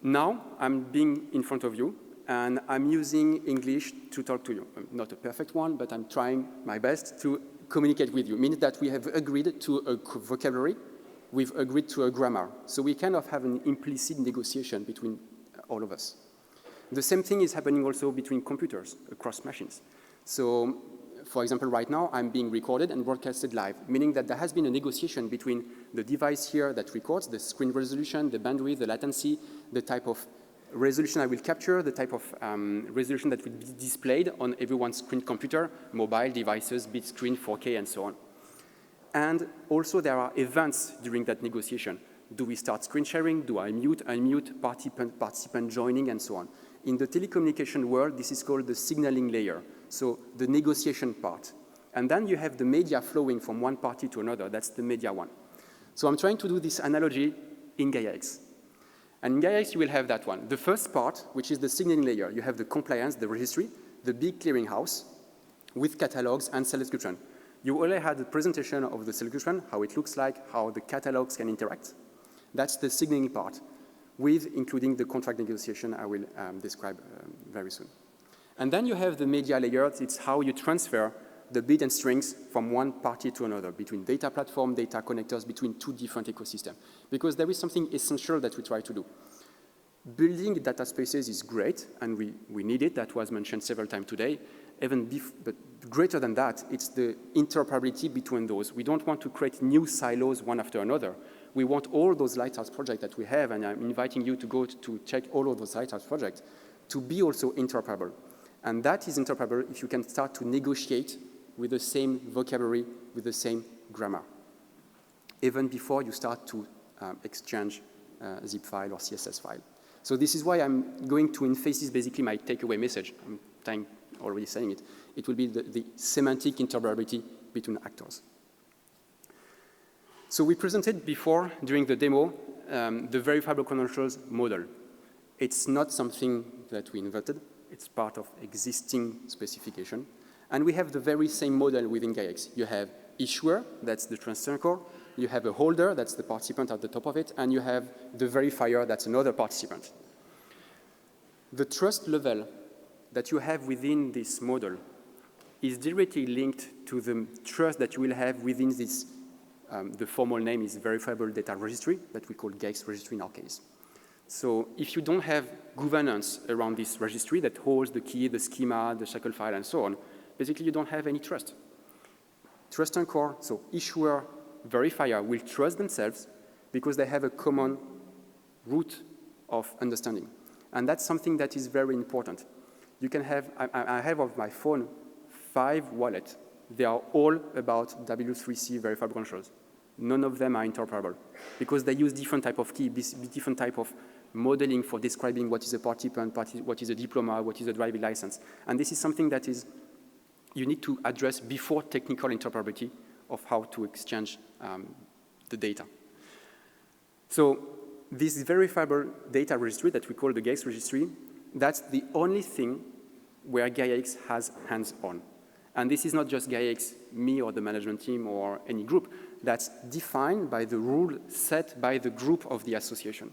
Now, I'm being in front of you, and I'm using English to talk to you. I'm not a perfect one, but I'm trying my best to communicate with you. Meaning that we have agreed to a vocabulary, we've agreed to a grammar. So we kind of have an implicit negotiation between all of us. The same thing is happening also between computers, across machines. So, for example, right now, I'm being recorded and broadcasted live, meaning that there has been a negotiation between the device here that records, the screen resolution, the bandwidth, the latency, the type of resolution I will capture, the type of resolution that will be displayed on everyone's screen computer, mobile devices, big screen, 4K, and so on. And also there are events during that negotiation. Do we start screen sharing? Do I mute, unmute, participant joining, and so on? In the telecommunication world, this is called the signaling layer, so the negotiation part. And then you have the media flowing from one party to another. That's the media one. So I'm trying to do this analogy in Gaia-X. And in Gaia-X, you will have that one. The first part, which is the signaling layer, you have the compliance, the registry, the big clearinghouse with catalogs and cell description. You already had the presentation of the cell description, how it looks like, how the catalogs can interact. That's the signaling part, with including the contract negotiation I will describe very soon. And then you have the media layer. It's how you transfer the bit and strings from one party to another, between data platform, data connectors, between two different ecosystems. Because there is something essential that we try to do. Building data spaces is great, and we need it. That was mentioned several times today. But greater than that, it's the interoperability between those. We don't want to create new silos one after another. We want all those Lighthouse projects that we have, and I'm inviting you to go to check all of those Lighthouse projects, to be also interoperable. And that is interoperable if you can start to negotiate with the same vocabulary, with the same grammar, even before you start to exchange zip file or CSS file. So this is why I'm going to emphasize basically my takeaway message. I'm already saying it. It will be the semantic interoperability between actors. So we presented before, during the demo, the verifiable credentials model. It's not something that we invented. It's part of existing specification. And we have the very same model within Gaia-X. You have issuer, that's the transfer core. You have a holder, that's the participant at the top of it. And you have the verifier, that's another participant. The trust level that you have within this model is directly linked to the trust that you will have within this. The formal name is verifiable data registry that we call Gaia-X registry in our case. So if you don't have governance around this registry that holds the key, the schema, the shackle file, and so on, basically you don't have any trust. Trust and core, so issuer, verifier will trust themselves because they have a common root of understanding. And that's something that is very important. You can have, I have on my phone 5 wallets. They are all about W3C verifiable credentials. None of them are interoperable because they use different type of key, different type of modeling for describing what is a participant, what is a diploma, what is a driving license. And this is something that is you need to address before technical interoperability of how to exchange the data. So this verifiable data registry that we call the Gaia-X registry, that's the only thing where Gaia-X has hands-on. And this is not just Gaia-X, me or the management team or any group. That's defined by the rule set by the group of the association.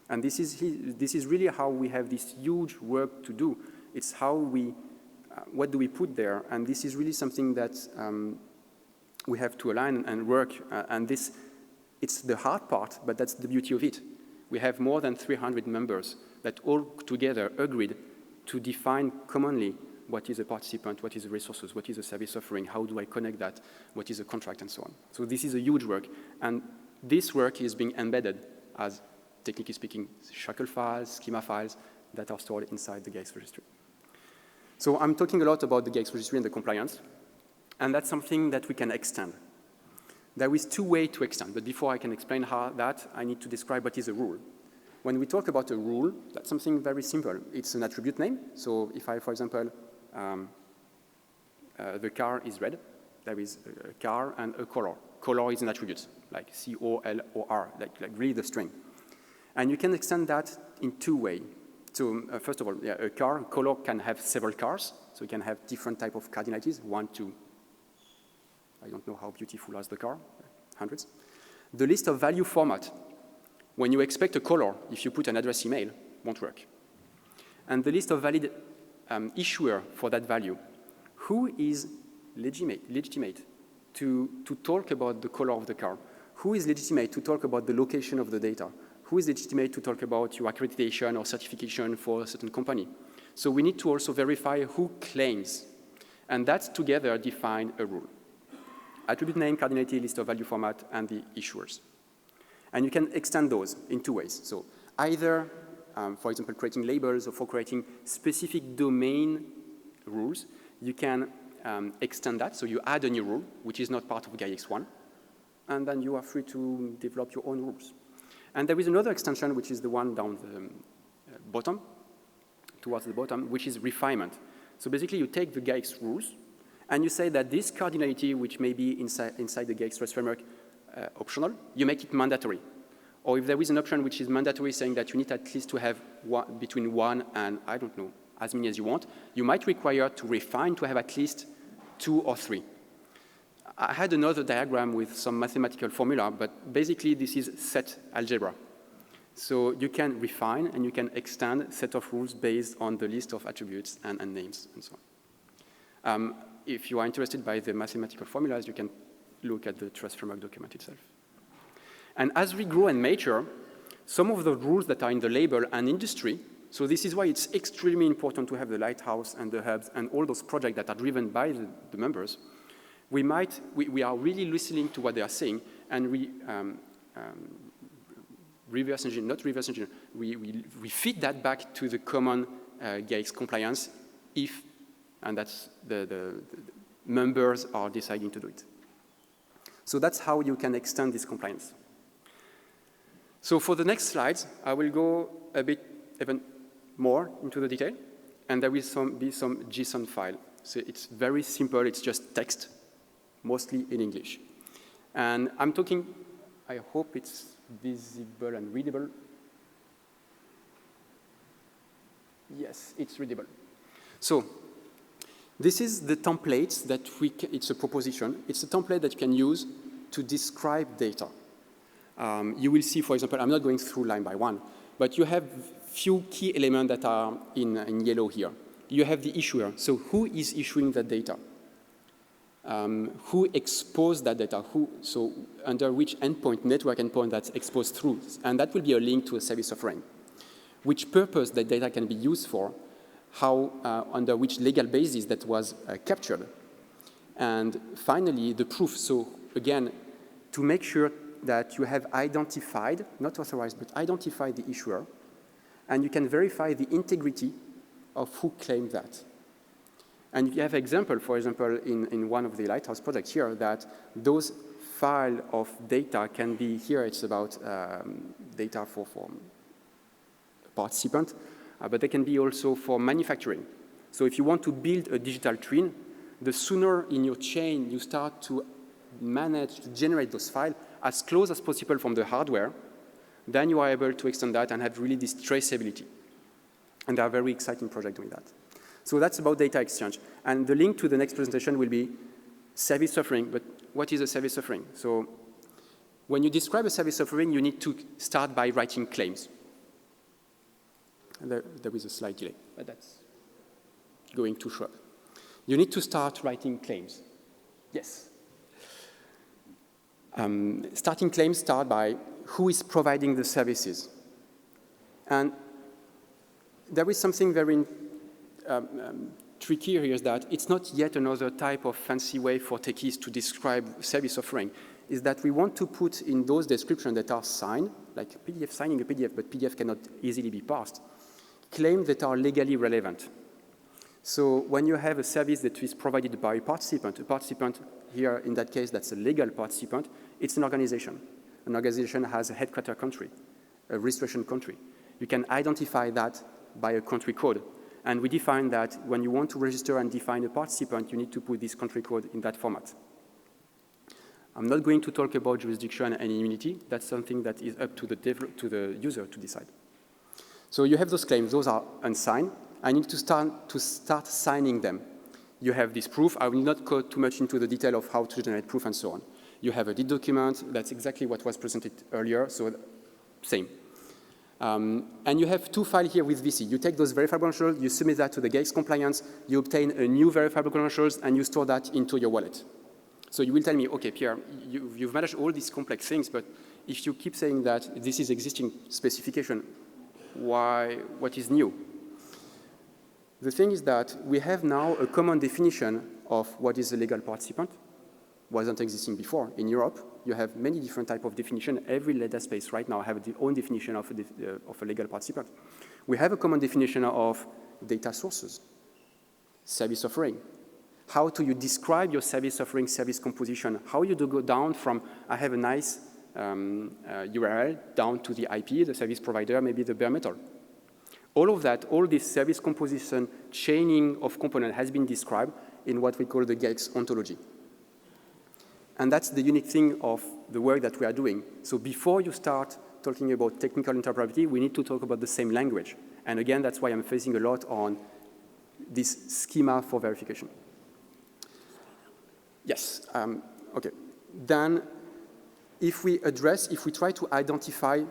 And this is really how we have this huge work to do. It's how we, what do we put there? And this is really something that we have to align and work. And this, it's the hard part, but that's the beauty of it. We have more than 300 members that all together agreed to define commonly what is a participant, what is the resources, what is a service offering, how do I connect that, what is a contract, and so on. So this is a huge work. And this work is being embedded as, technically speaking, shackle files, schema files that are stored inside the Gaia-X registry. So I'm talking a lot about the Gaia-X registry and the compliance, and that's something that we can extend. There is 2 ways to extend, but before I can explain how that, I need to describe what is a rule. When we talk about a rule, that's something very simple. It's an attribute name. So if I, for example, the car is red, there is a car and a color. Color is an attribute, like C-O-L-O-R, like really the string. And you can extend that in 2 ways. So first of all, yeah, a color can have several cars, so you can have different type of cardinalities, 1 to, I don't know how beautiful is the car, hundreds. The list of value format, when you expect a color, if you put an address email, won't work. And the list of valid issuer for that value, who is legitimate to talk about the color of the car? Who is legitimate to talk about the location of the data? Who is legitimate to talk about your accreditation or certification for a certain company? So we need to also verify who claims. And that's together define a rule. Attribute name, cardinality, list of value format, and the issuers. And you can extend those in 2 ways. So either, for example, creating labels or for creating specific domain rules, you can extend that. So you add a new rule, which is not part of Gaia-X 1, and then you are free to develop your own rules. And there is another extension, which is the one down the bottom, towards the bottom, which is refinement. So basically, you take the Gaia-X rules, and you say that this cardinality, which may be inside the Gaia-X Trust Framework, optional, you make it mandatory. Or if there is an option which is mandatory, saying that you need at least to have between 1 and, I don't know, as many as you want, you might require to refine to have at least 2 or 3. I had another diagram with some mathematical formula, but basically this is set algebra. So you can refine and you can extend set of rules based on the list of attributes and names and so on. If you are interested by the mathematical formulas, you can look at the Trust Framework document itself. And as we grow and mature, some of the rules that are in the label and industry, so this is why it's extremely important to have the Lighthouse and the hubs and all those projects that are driven by the members. We are really listening to what they are saying, and we reverse engineer, not reverse engineer, we feed that back to the common Gaia-X compliance if, and that's the members are deciding to do it. So that's how you can extend this compliance. So for the next slides, I will go a bit even more into the detail, and there will be some JSON file. So it's very simple. It's just text, mostly in English. And I'm talking, I hope it's visible and readable. Yes, it's readable. So this is the template that it's a proposition. It's a template that you can use to describe data. You will see, for example, I'm not going through line by one, but you have few key elements that are in yellow here. You have the issuer. So who is issuing that data? Who exposed that data? So under which endpoint, network endpoint that's exposed through? And that will be a link to a service offering. Which purpose that data can be used for, under which legal basis that was captured. And finally, the proof. So again, to make sure that you have identified, not authorized, but identified the issuer, and you can verify the integrity of who claimed that. And you have example, for example, in one of the Lighthouse projects here, that those file of data can be, here it's about data for participant, but they can be also for manufacturing. So if you want to build a digital twin, the sooner in your chain you start to manage to generate those files as close as possible from the hardware, then you are able to extend that and have really this traceability. And there are very exciting projects doing that. So that's about data exchange. And the link to the next presentation will be service offering. But what is a service offering? So when you describe a service offering, you need to start by writing claims. And there is a slight delay, but that's going to show up. You need to start writing claims. Yes. Starting claims start by who is providing the services. And there is something very tricky here is that it's not yet another type of fancy way for techies to describe service offering, is that we want to put in those descriptions that are signed, like PDF signing a PDF, but PDF cannot easily be parsed, claims that are legally relevant. So when you have a service that is provided by a participant here, in that case, that's a legal participant, it's an organization. An organization has a headquarter country, a registration country. You can identify that by a country code. And we define that when you want to register and define a participant, you need to put this country code in that format. I'm not going to talk about jurisdiction and immunity. That's something that is up to the user to decide. So you have those claims. Those are unsigned. I need to start signing them. You have this proof. I will not go too much into the detail of how to generate proof and so on. You have a deed document. That's exactly what was presented earlier, so same. And you have two files here with VC. You take those verifiable credentials, you submit that to the Gaia-X compliance, you obtain a new verifiable credentials, and you store that into your wallet. So you will tell me, okay, Pierre, you've managed all these complex things, but if you keep saying that this is existing specification, what is new? The thing is that we have now a common definition of what is a legal participant. Wasn't existing before. In Europe, you have many different types of definition. Every data space right now have their own definition of a legal participant. We have a common definition of data sources, service offering. How do you describe your service offering, service composition? How you do go down from, I have a nice URL, down to the IP, the service provider, maybe the bare metal. All of that, all this service composition, chaining of component has been described in what we call the Gaia-X ontology. And that's the unique thing of the work that we are doing. So before you start talking about technical interoperability, we need to talk about the same language. And again, that's why I'm focusing a lot on this schema for verification. Yes, okay. Then if we try to identify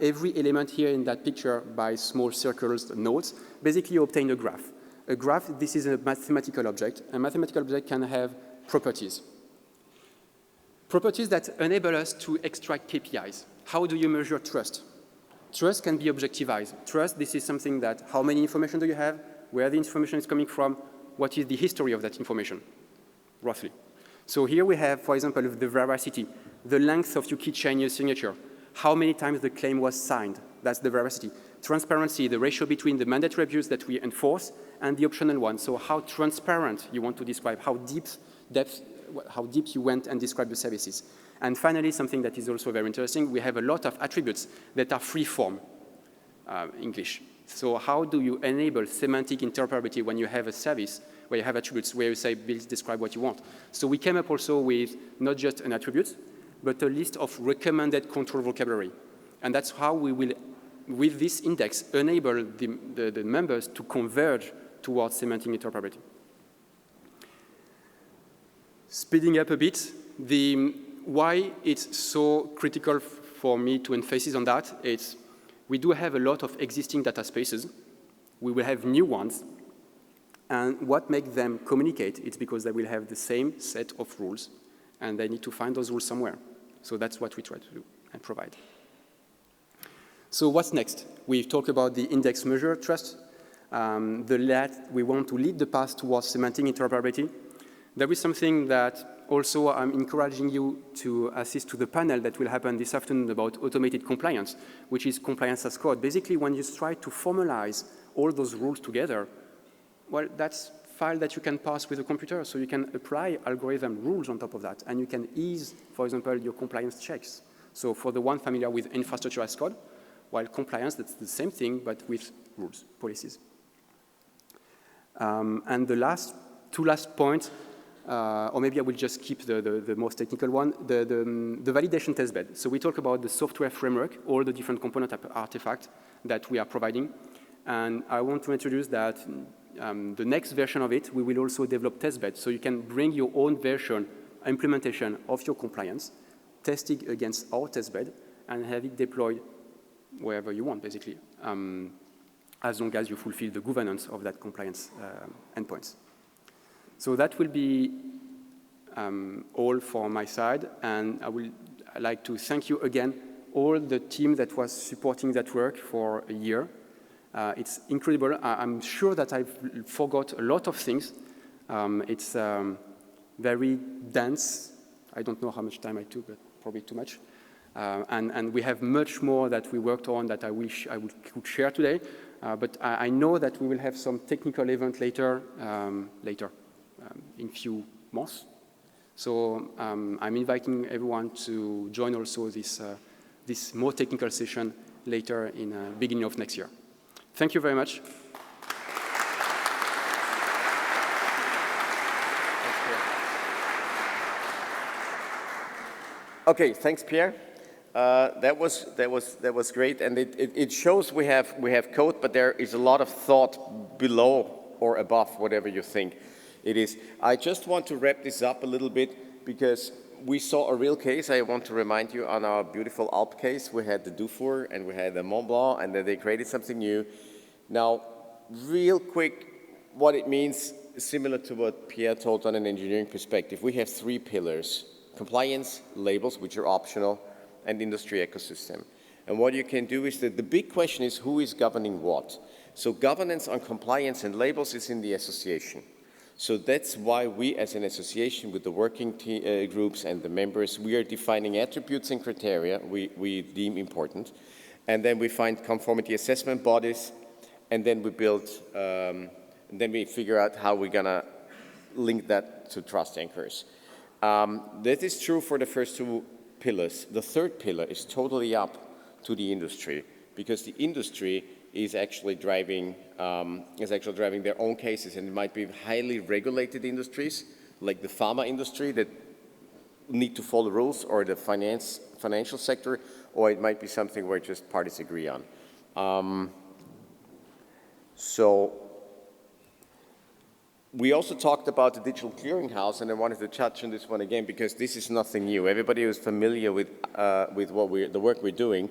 every element here in that picture by small circles, nodes, basically you obtain a graph. A graph, this is a mathematical object. A mathematical object can have properties. Properties that enable us to extract KPIs. How do you measure trust? Trust can be objectivized. Trust, this is something that, how many information do you have, where the information is coming from, what is the history of that information, roughly. So here we have, for example, the veracity, the length of your keychain, your signature, how many times the claim was signed, that's the veracity. Transparency, the ratio between the mandatory abuse that we enforce and the optional one. So how transparent you want to describe, how deep you went and described the services. And finally, something that is also very interesting, we have a lot of attributes that are free form. English. So how do you enable semantic interoperability when you have a service where you have attributes where you say, please describe what you want? So we came up also with not just an attribute, but a list of recommended control vocabulary. And that's how we will, with this index, enable the members to converge towards semantic interoperability. Speeding up a bit, why it's so critical for me to emphasize on that, it's we do have a lot of existing data spaces. We will have new ones. And what makes them communicate, it's because they will have the same set of rules, and they need to find those rules somewhere. So that's what we try to do and provide. So what's next? We've talked about the index measure trust. We want to lead the path towards semantic interoperability. There is something that also I'm encouraging you to assist to the panel that will happen this afternoon about automated compliance, which is compliance as code. Basically, when you try to formalize all those rules together, well, that's a file that you can pass with a computer, so you can apply algorithm rules on top of that, and you can ease, for example, your compliance checks. So for the one familiar with infrastructure as code, while compliance, that's the same thing, but with rules, policies. And the two last points, or maybe I will just keep the most technical one, the validation testbed. So we talk about the software framework, all the different component artifacts that we are providing. And I want to introduce that the next version of it, we will also develop testbed. So you can bring your own version, implementation of your compliance, test it against our testbed, and have it deployed wherever you want, basically, as long as you fulfill the governance of that compliance endpoints. So that will be all for my side, and I'd like to thank you again, all the team that was supporting that work for a year. It's incredible. I'm sure that I've forgot a lot of things. It's very dense. I don't know how much time I took, but probably too much. And we have much more that we worked on that I wish I could share today. But I know that we will have some technical event later, in few months. So I'm inviting everyone to join also this more technical session later in beginning of next year. Thank you very much. Okay, thanks, Pierre. That was great, and it shows we have code, but there is a lot of thought below or above whatever you think it is. I just want to wrap this up a little bit because we saw a real case. I want to remind you on our beautiful Alp case. We had the Dufour and we had the Mont Blanc, and then they created something new. Now, real quick, what it means, similar to what Pierre told on an engineering perspective, we have 3 pillars: compliance, labels, which are optional, and industry ecosystem. And what you can do is that the big question is who is governing what? So governance on compliance and labels is in the association. So that's why we as an association with the working groups and the members, we are defining attributes and criteria we deem important. And then we find conformity assessment bodies, and then we build, and then we figure out how we're gonna link that to trust anchors. That is true for the first 2 pillars. The 3rd pillar is totally up to the industry, because the industry is actually driving their own cases, and it might be highly regulated industries like the pharma industry that need to follow rules, or the financial sector, or it might be something where just parties agree on. So we also talked about the digital clearinghouse, and I wanted to touch on this one again because this is nothing new. Everybody who's familiar with the work we're doing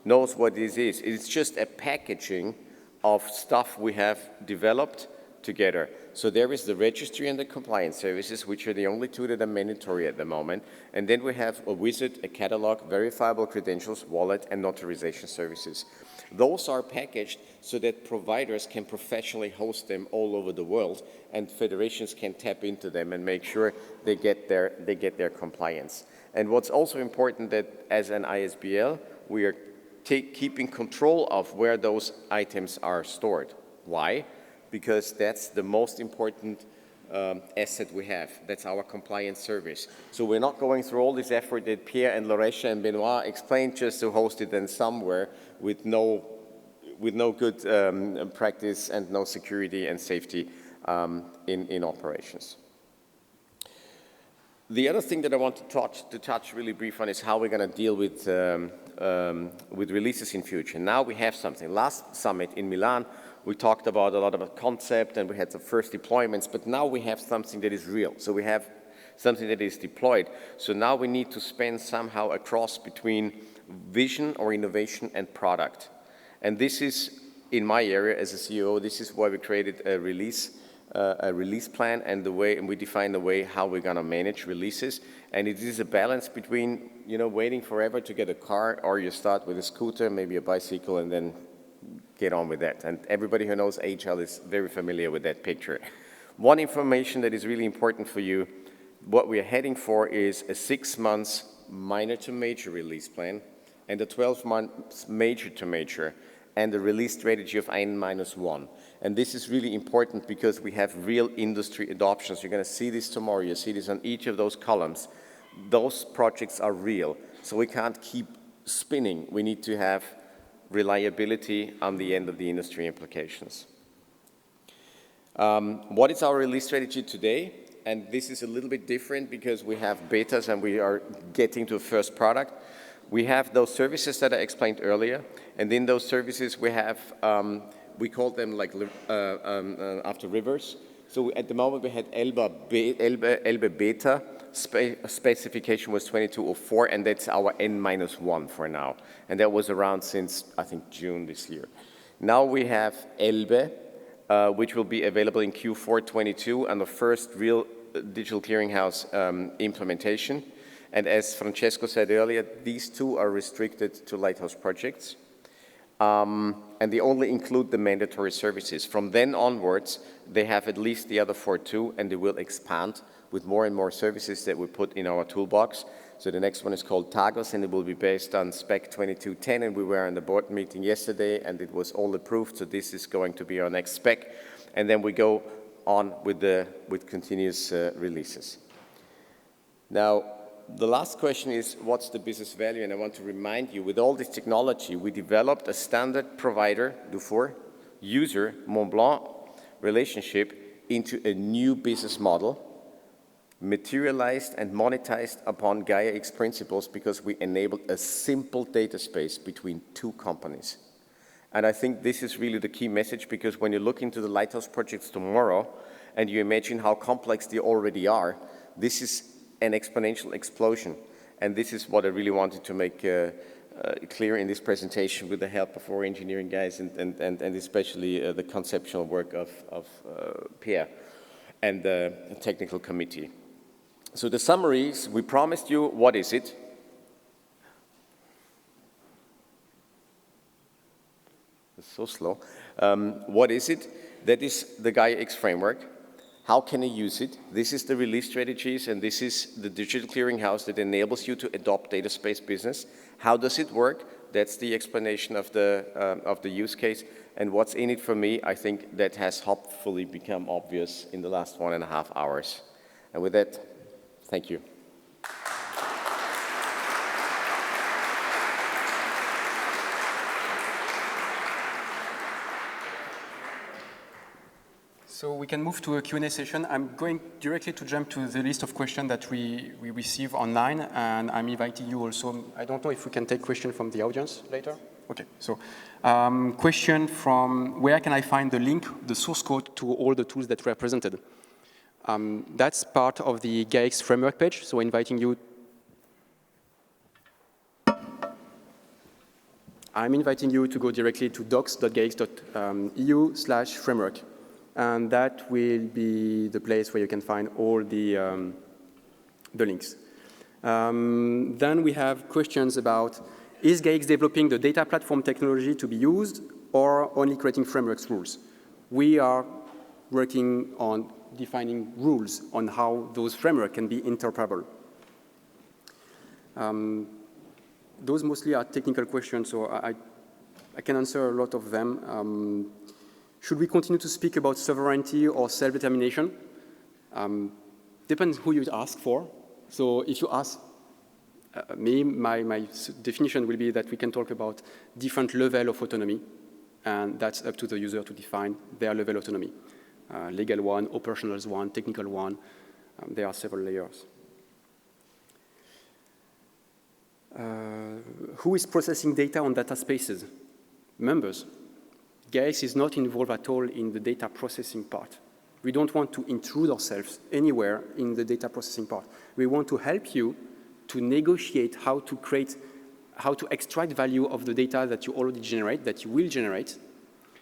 knows what this is. It's just a packaging of stuff we have developed together. So there is the registry and the compliance services, which are the only 2 that are mandatory at the moment. And then we have a wizard, a catalog, verifiable credentials, wallet, and notarization services. Those are packaged so that providers can professionally host them all over the world, and federations can tap into them and make sure they get their compliance. And what's also important that as an ISBL, we are keeping control of where those items are stored. Why? Because that's the most important asset we have. That's our compliance service. So we're not going through all this effort that Pierre and Laurèche and Benoit explained just to host it then somewhere with no good practice and no security and safety in operations. The other thing that I want to touch really brief on is how we're going to deal with releases in future. Now we have something. Last summit in Milan, we talked about a lot about concept and we had the first deployments, but now we have something that is real. So we have something that is deployed. So now we need to span somehow a cross between vision or innovation and product. And this is, in my area as a CEO, this is why we created a release plan and we define the way how we're going to manage releases. And it is a balance between, waiting forever to get a car, or you start with a scooter, maybe a bicycle, and then get on with that. And everybody who knows Agile is very familiar with that picture. One information that is really important for you, what we are heading for is a 6 months minor to major release plan and a 12 months major to major, and a release strategy of N-1. And this is really important because we have real industry adoptions. You're going to see this tomorrow. You see this on each of those columns. Those projects are real. So we can't keep spinning. We need to have reliability on the end of the industry implications. What is our release strategy today? And this is a little bit different because we have betas and we are getting to a first product. We have those services that I explained earlier, and in those services we have, we call them like after rivers. So at the moment we had Elbe Beta, specification was 2204, and that's our N-1 for now. And that was around since, I think, June this year. Now we have Elbe, which will be available in Q4 22, and the first real digital clearinghouse implementation. And as Francesco said earlier, these two are restricted to Lighthouse projects. And they only include the mandatory services. From then onwards, they have at least the other 4 too, and they will expand with more and more services that we put in our toolbox. So the next one is called Tagos, and it will be based on spec 2210, and we were in the board meeting yesterday, and it was all approved, so this is going to be our next spec. And then we go on with continuous releases. Now, the last question is, what's the business value? And I want to remind you, with all this technology, we developed a standard provider, Dufour, user, Montblanc relationship into a new business model, materialized and monetized upon Gaia-X principles because we enabled a simple data space between 2 companies. And I think this is really the key message, because when you look into the Lighthouse projects tomorrow and you imagine how complex they already are, this is an exponential explosion. And this is what I really wanted to make clear in this presentation with the help of our engineering guys and especially the conceptual work of Pierre and the technical committee. So the summary is, we promised you, what is it? It's so slow. What is it? That is the Gaia-X framework. How can I use it? This is the release strategies, and this is the digital clearinghouse that enables you to adopt data space business. How does it work? That's the explanation of the use case. And what's in it for me, I think that has hopefully become obvious in the last 1.5 hours. And with that, thank you. So we can move to a Q&A session. I'm going directly to jump to the list of questions that we receive online, and I'm inviting you also. I don't know if we can take questions from the audience later. Okay, so question from, where can I find the link, the source code to all the tools that were presented? That's part of the Gaia-X framework page, so inviting you. I'm inviting you to go directly to docs.gaia-x.eu/framework. And that will be the place where you can find all the links. Then we have questions about, is Gaia-X developing the data platform technology to be used or only creating frameworks rules? We are working on defining rules on how those frameworks can be interoperable. Those mostly are technical questions, so I can answer a lot of them. Should we continue to speak about sovereignty or self-determination? Depends who you ask for. So if you ask me, my definition will be that we can talk about different level of autonomy, and that's up to the user to define their level of autonomy. Legal one, operational one, technical one. There are several layers. Who is processing data on data spaces? Members. Gaia-X is not involved at all in the data processing part. We don't want to intrude ourselves anywhere in the data processing part. We want to help you to negotiate how to extract value of the data that you already generate, that you will generate,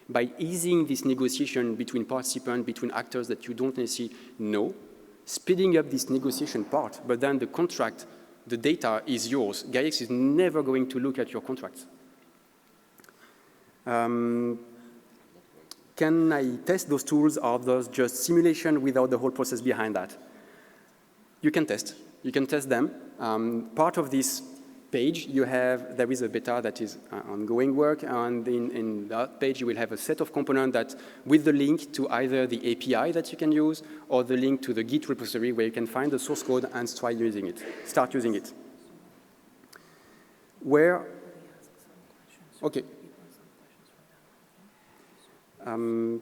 by easing this negotiation between participants, between actors that you don't necessarily know, speeding up this negotiation part, but then the contract, the data is yours. Gaia-X is never going to look at your contracts. Can I test those tools? Are those just simulation without the whole process behind that? You can test. You can test them. Part of this page, there is a beta that is ongoing work, and in that page you will have a set of components that, with the link to either the API that you can use or the link to the Git repository where you can find the source code and start using it. Okay. I'm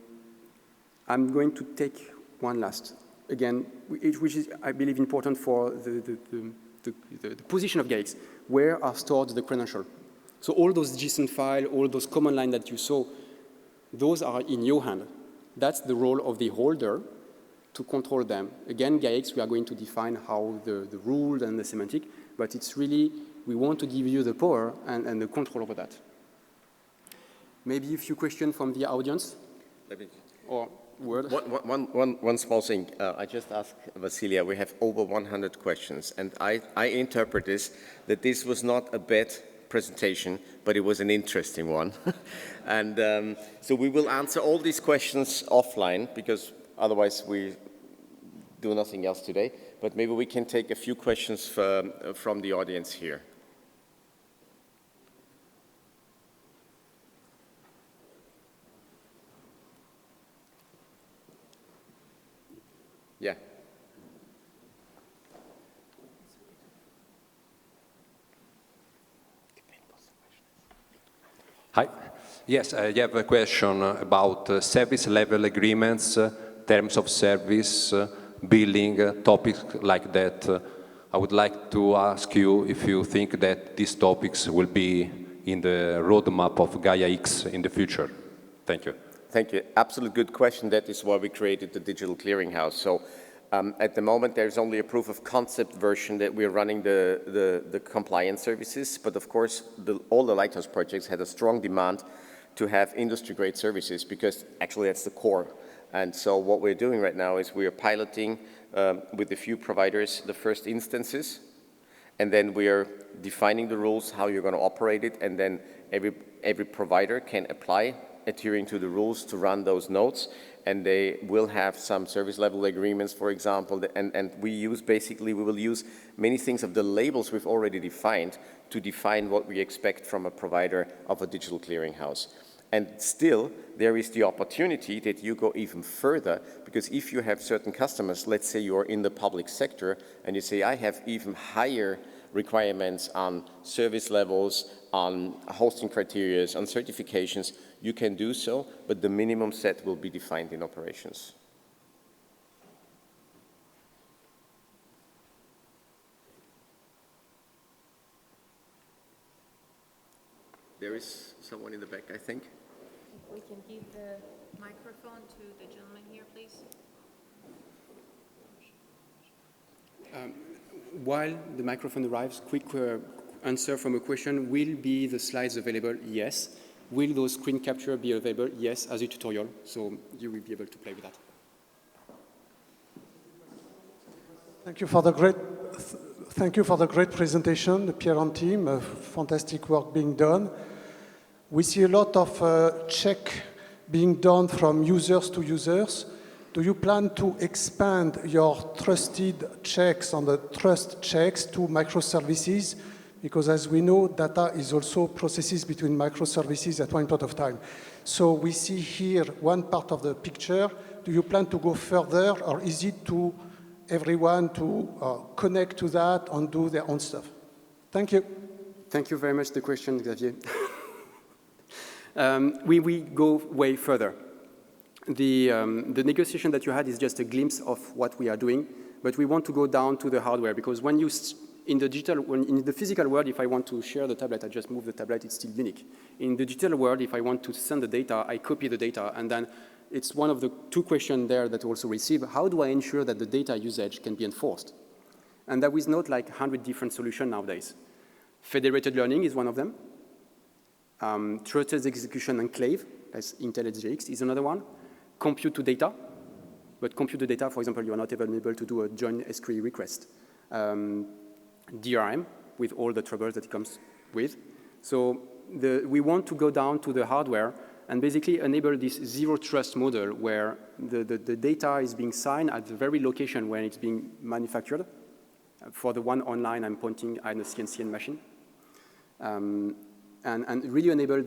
going to take one last, again, which is, I believe, important for the position of Gaia-X. Where are stored the credentials? So all those JSON files, all those command lines that you saw, those are in your hand. That's the role of the holder to control them. Again, Gaia-X, we are going to define how the rules and the semantic, but it's really, we want to give you the power and the control over that. Maybe a few questions from the audience? Or word? One small thing. I just asked Vasilia, we have over 100 questions, and I interpret this, that this was not a bad presentation, but it was an interesting one. And so we will answer all these questions offline, because otherwise we do nothing else today. But maybe we can take a few questions from the audience here. Yeah. Hi. Yes, I have a question about service level agreements, terms of service, billing, topics like that. I would like to ask you if you think that these topics will be in the roadmap of Gaia-X in the future. Thank you. Thank you. Absolute good question. That is why we created the digital clearinghouse. So at the moment, there's only a proof of concept version that we're running the compliance services. But of course, all the Lighthouse projects had a strong demand to have industry-grade services, because actually that's the core. And so what we're doing right now is we are piloting with a few providers the first instances, and then we are defining the rules, how you're going to operate it, and then every provider can apply adhering to the rules to run those nodes, and they will have some service level agreements, for example, and we will use many things of the labels we've already defined to define what we expect from a provider of a digital clearinghouse. And still, there is the opportunity that you go even further, because if you have certain customers, let's say you're in the public sector, and you say, I have even higher requirements on service levels, on hosting criteria, on certifications, you can do so, but the minimum set will be defined in operations. There is someone in the back, I think. We can give the microphone to the gentleman here, please. While the microphone arrives, quick answer from a question. Will be the slides available? Yes. Will those screen capture be available? Yes, as a tutorial. So you will be able to play with that. Thank you for the great presentation, Pierre and team. Fantastic work being done. We see a lot of check being done from users to users. Do you plan to expand your trusted checks on the trust checks to microservices because as we know, data is also processes between microservices at one point of time. So we see here one part of the picture. Do you plan to go further, or is it to everyone to connect to that and do their own stuff? Thank you. Thank you very much for the question, Xavier. We go way further. The negotiation that you had is just a glimpse of what we are doing, but we want to go down to the hardware, because when you in the physical world, if I want to share the tablet, I just move the tablet, it's still unique. In the digital world, if I want to send the data, I copy the data, and then it's one of the two questions there that also receive, how do I ensure that the data usage can be enforced? And there is not like 100 different solutions nowadays. Federated learning is one of them. Trusted execution enclave, as Intel Gaia-X, is another one. Compute to data, but compute to data, for example, you are not even able to do a join S3 request. DRM, with all the troubles that it comes with. So we want to go down to the hardware and basically enable this zero trust model where the data is being signed at the very location where it's being manufactured. For the one online, I'm pointing at a CNCN machine. And really enable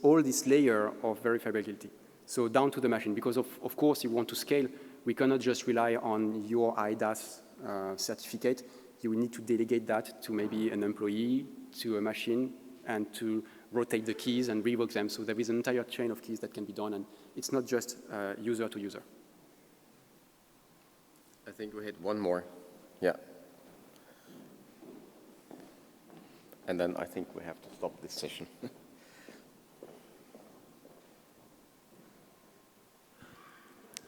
all this layer of verifiability. So down to the machine, because of course, if you want to scale, we cannot just rely on your IDaaS certificate. You will need to delegate that to maybe an employee, to a machine, and to rotate the keys and revoke them. So there is an entire chain of keys that can be done, and it's not just user to user. I think we had one more. Yeah. And then I think we have to stop this session.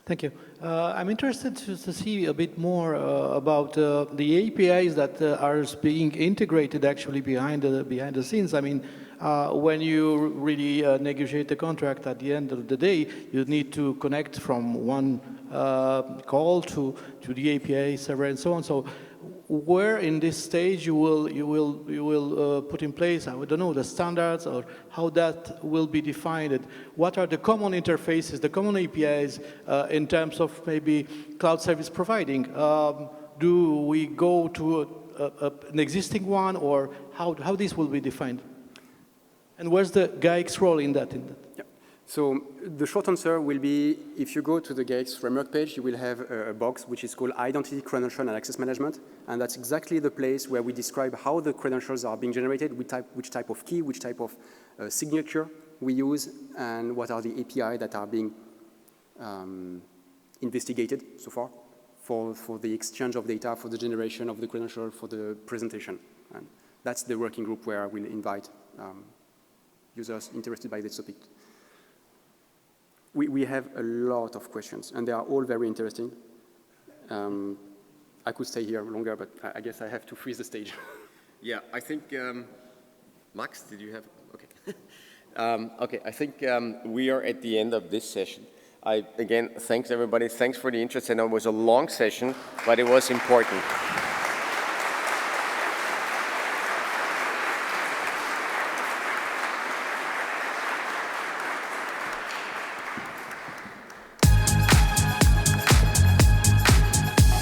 Thank you. I'm interested to see a bit more about the APIs that are being integrated actually behind the scenes. I mean, when you really negotiate the contract at the end of the day, you need to connect from one call to the API server and so on. So where in this stage you will put in place, I don't know, the standards or how that will be defined? What are the common interfaces, the common APIs in terms of maybe cloud service providing? Do we go to an existing one, or how this will be defined? And where's the Gaia-X role in that? Yeah. So the short answer will be, if you go to the Gaia-X framework page, you will have a box which is called Identity, Credential, and Access Management. And that's exactly the place where we describe how the credentials are being generated, which type of key, which type of signature we use, and what are the API that are being investigated so far for the exchange of data, for the generation of the credential, for the presentation. And that's the working group where I will invite users interested by this topic. We have a lot of questions, and they are all very interesting. I could stay here longer, but I guess I have to freeze the stage. Yeah, I think, Max, did you have, okay. Okay, I think we are at the end of this session. Again, thanks everybody, thanks for the interest. I know it was a long session, but it was important.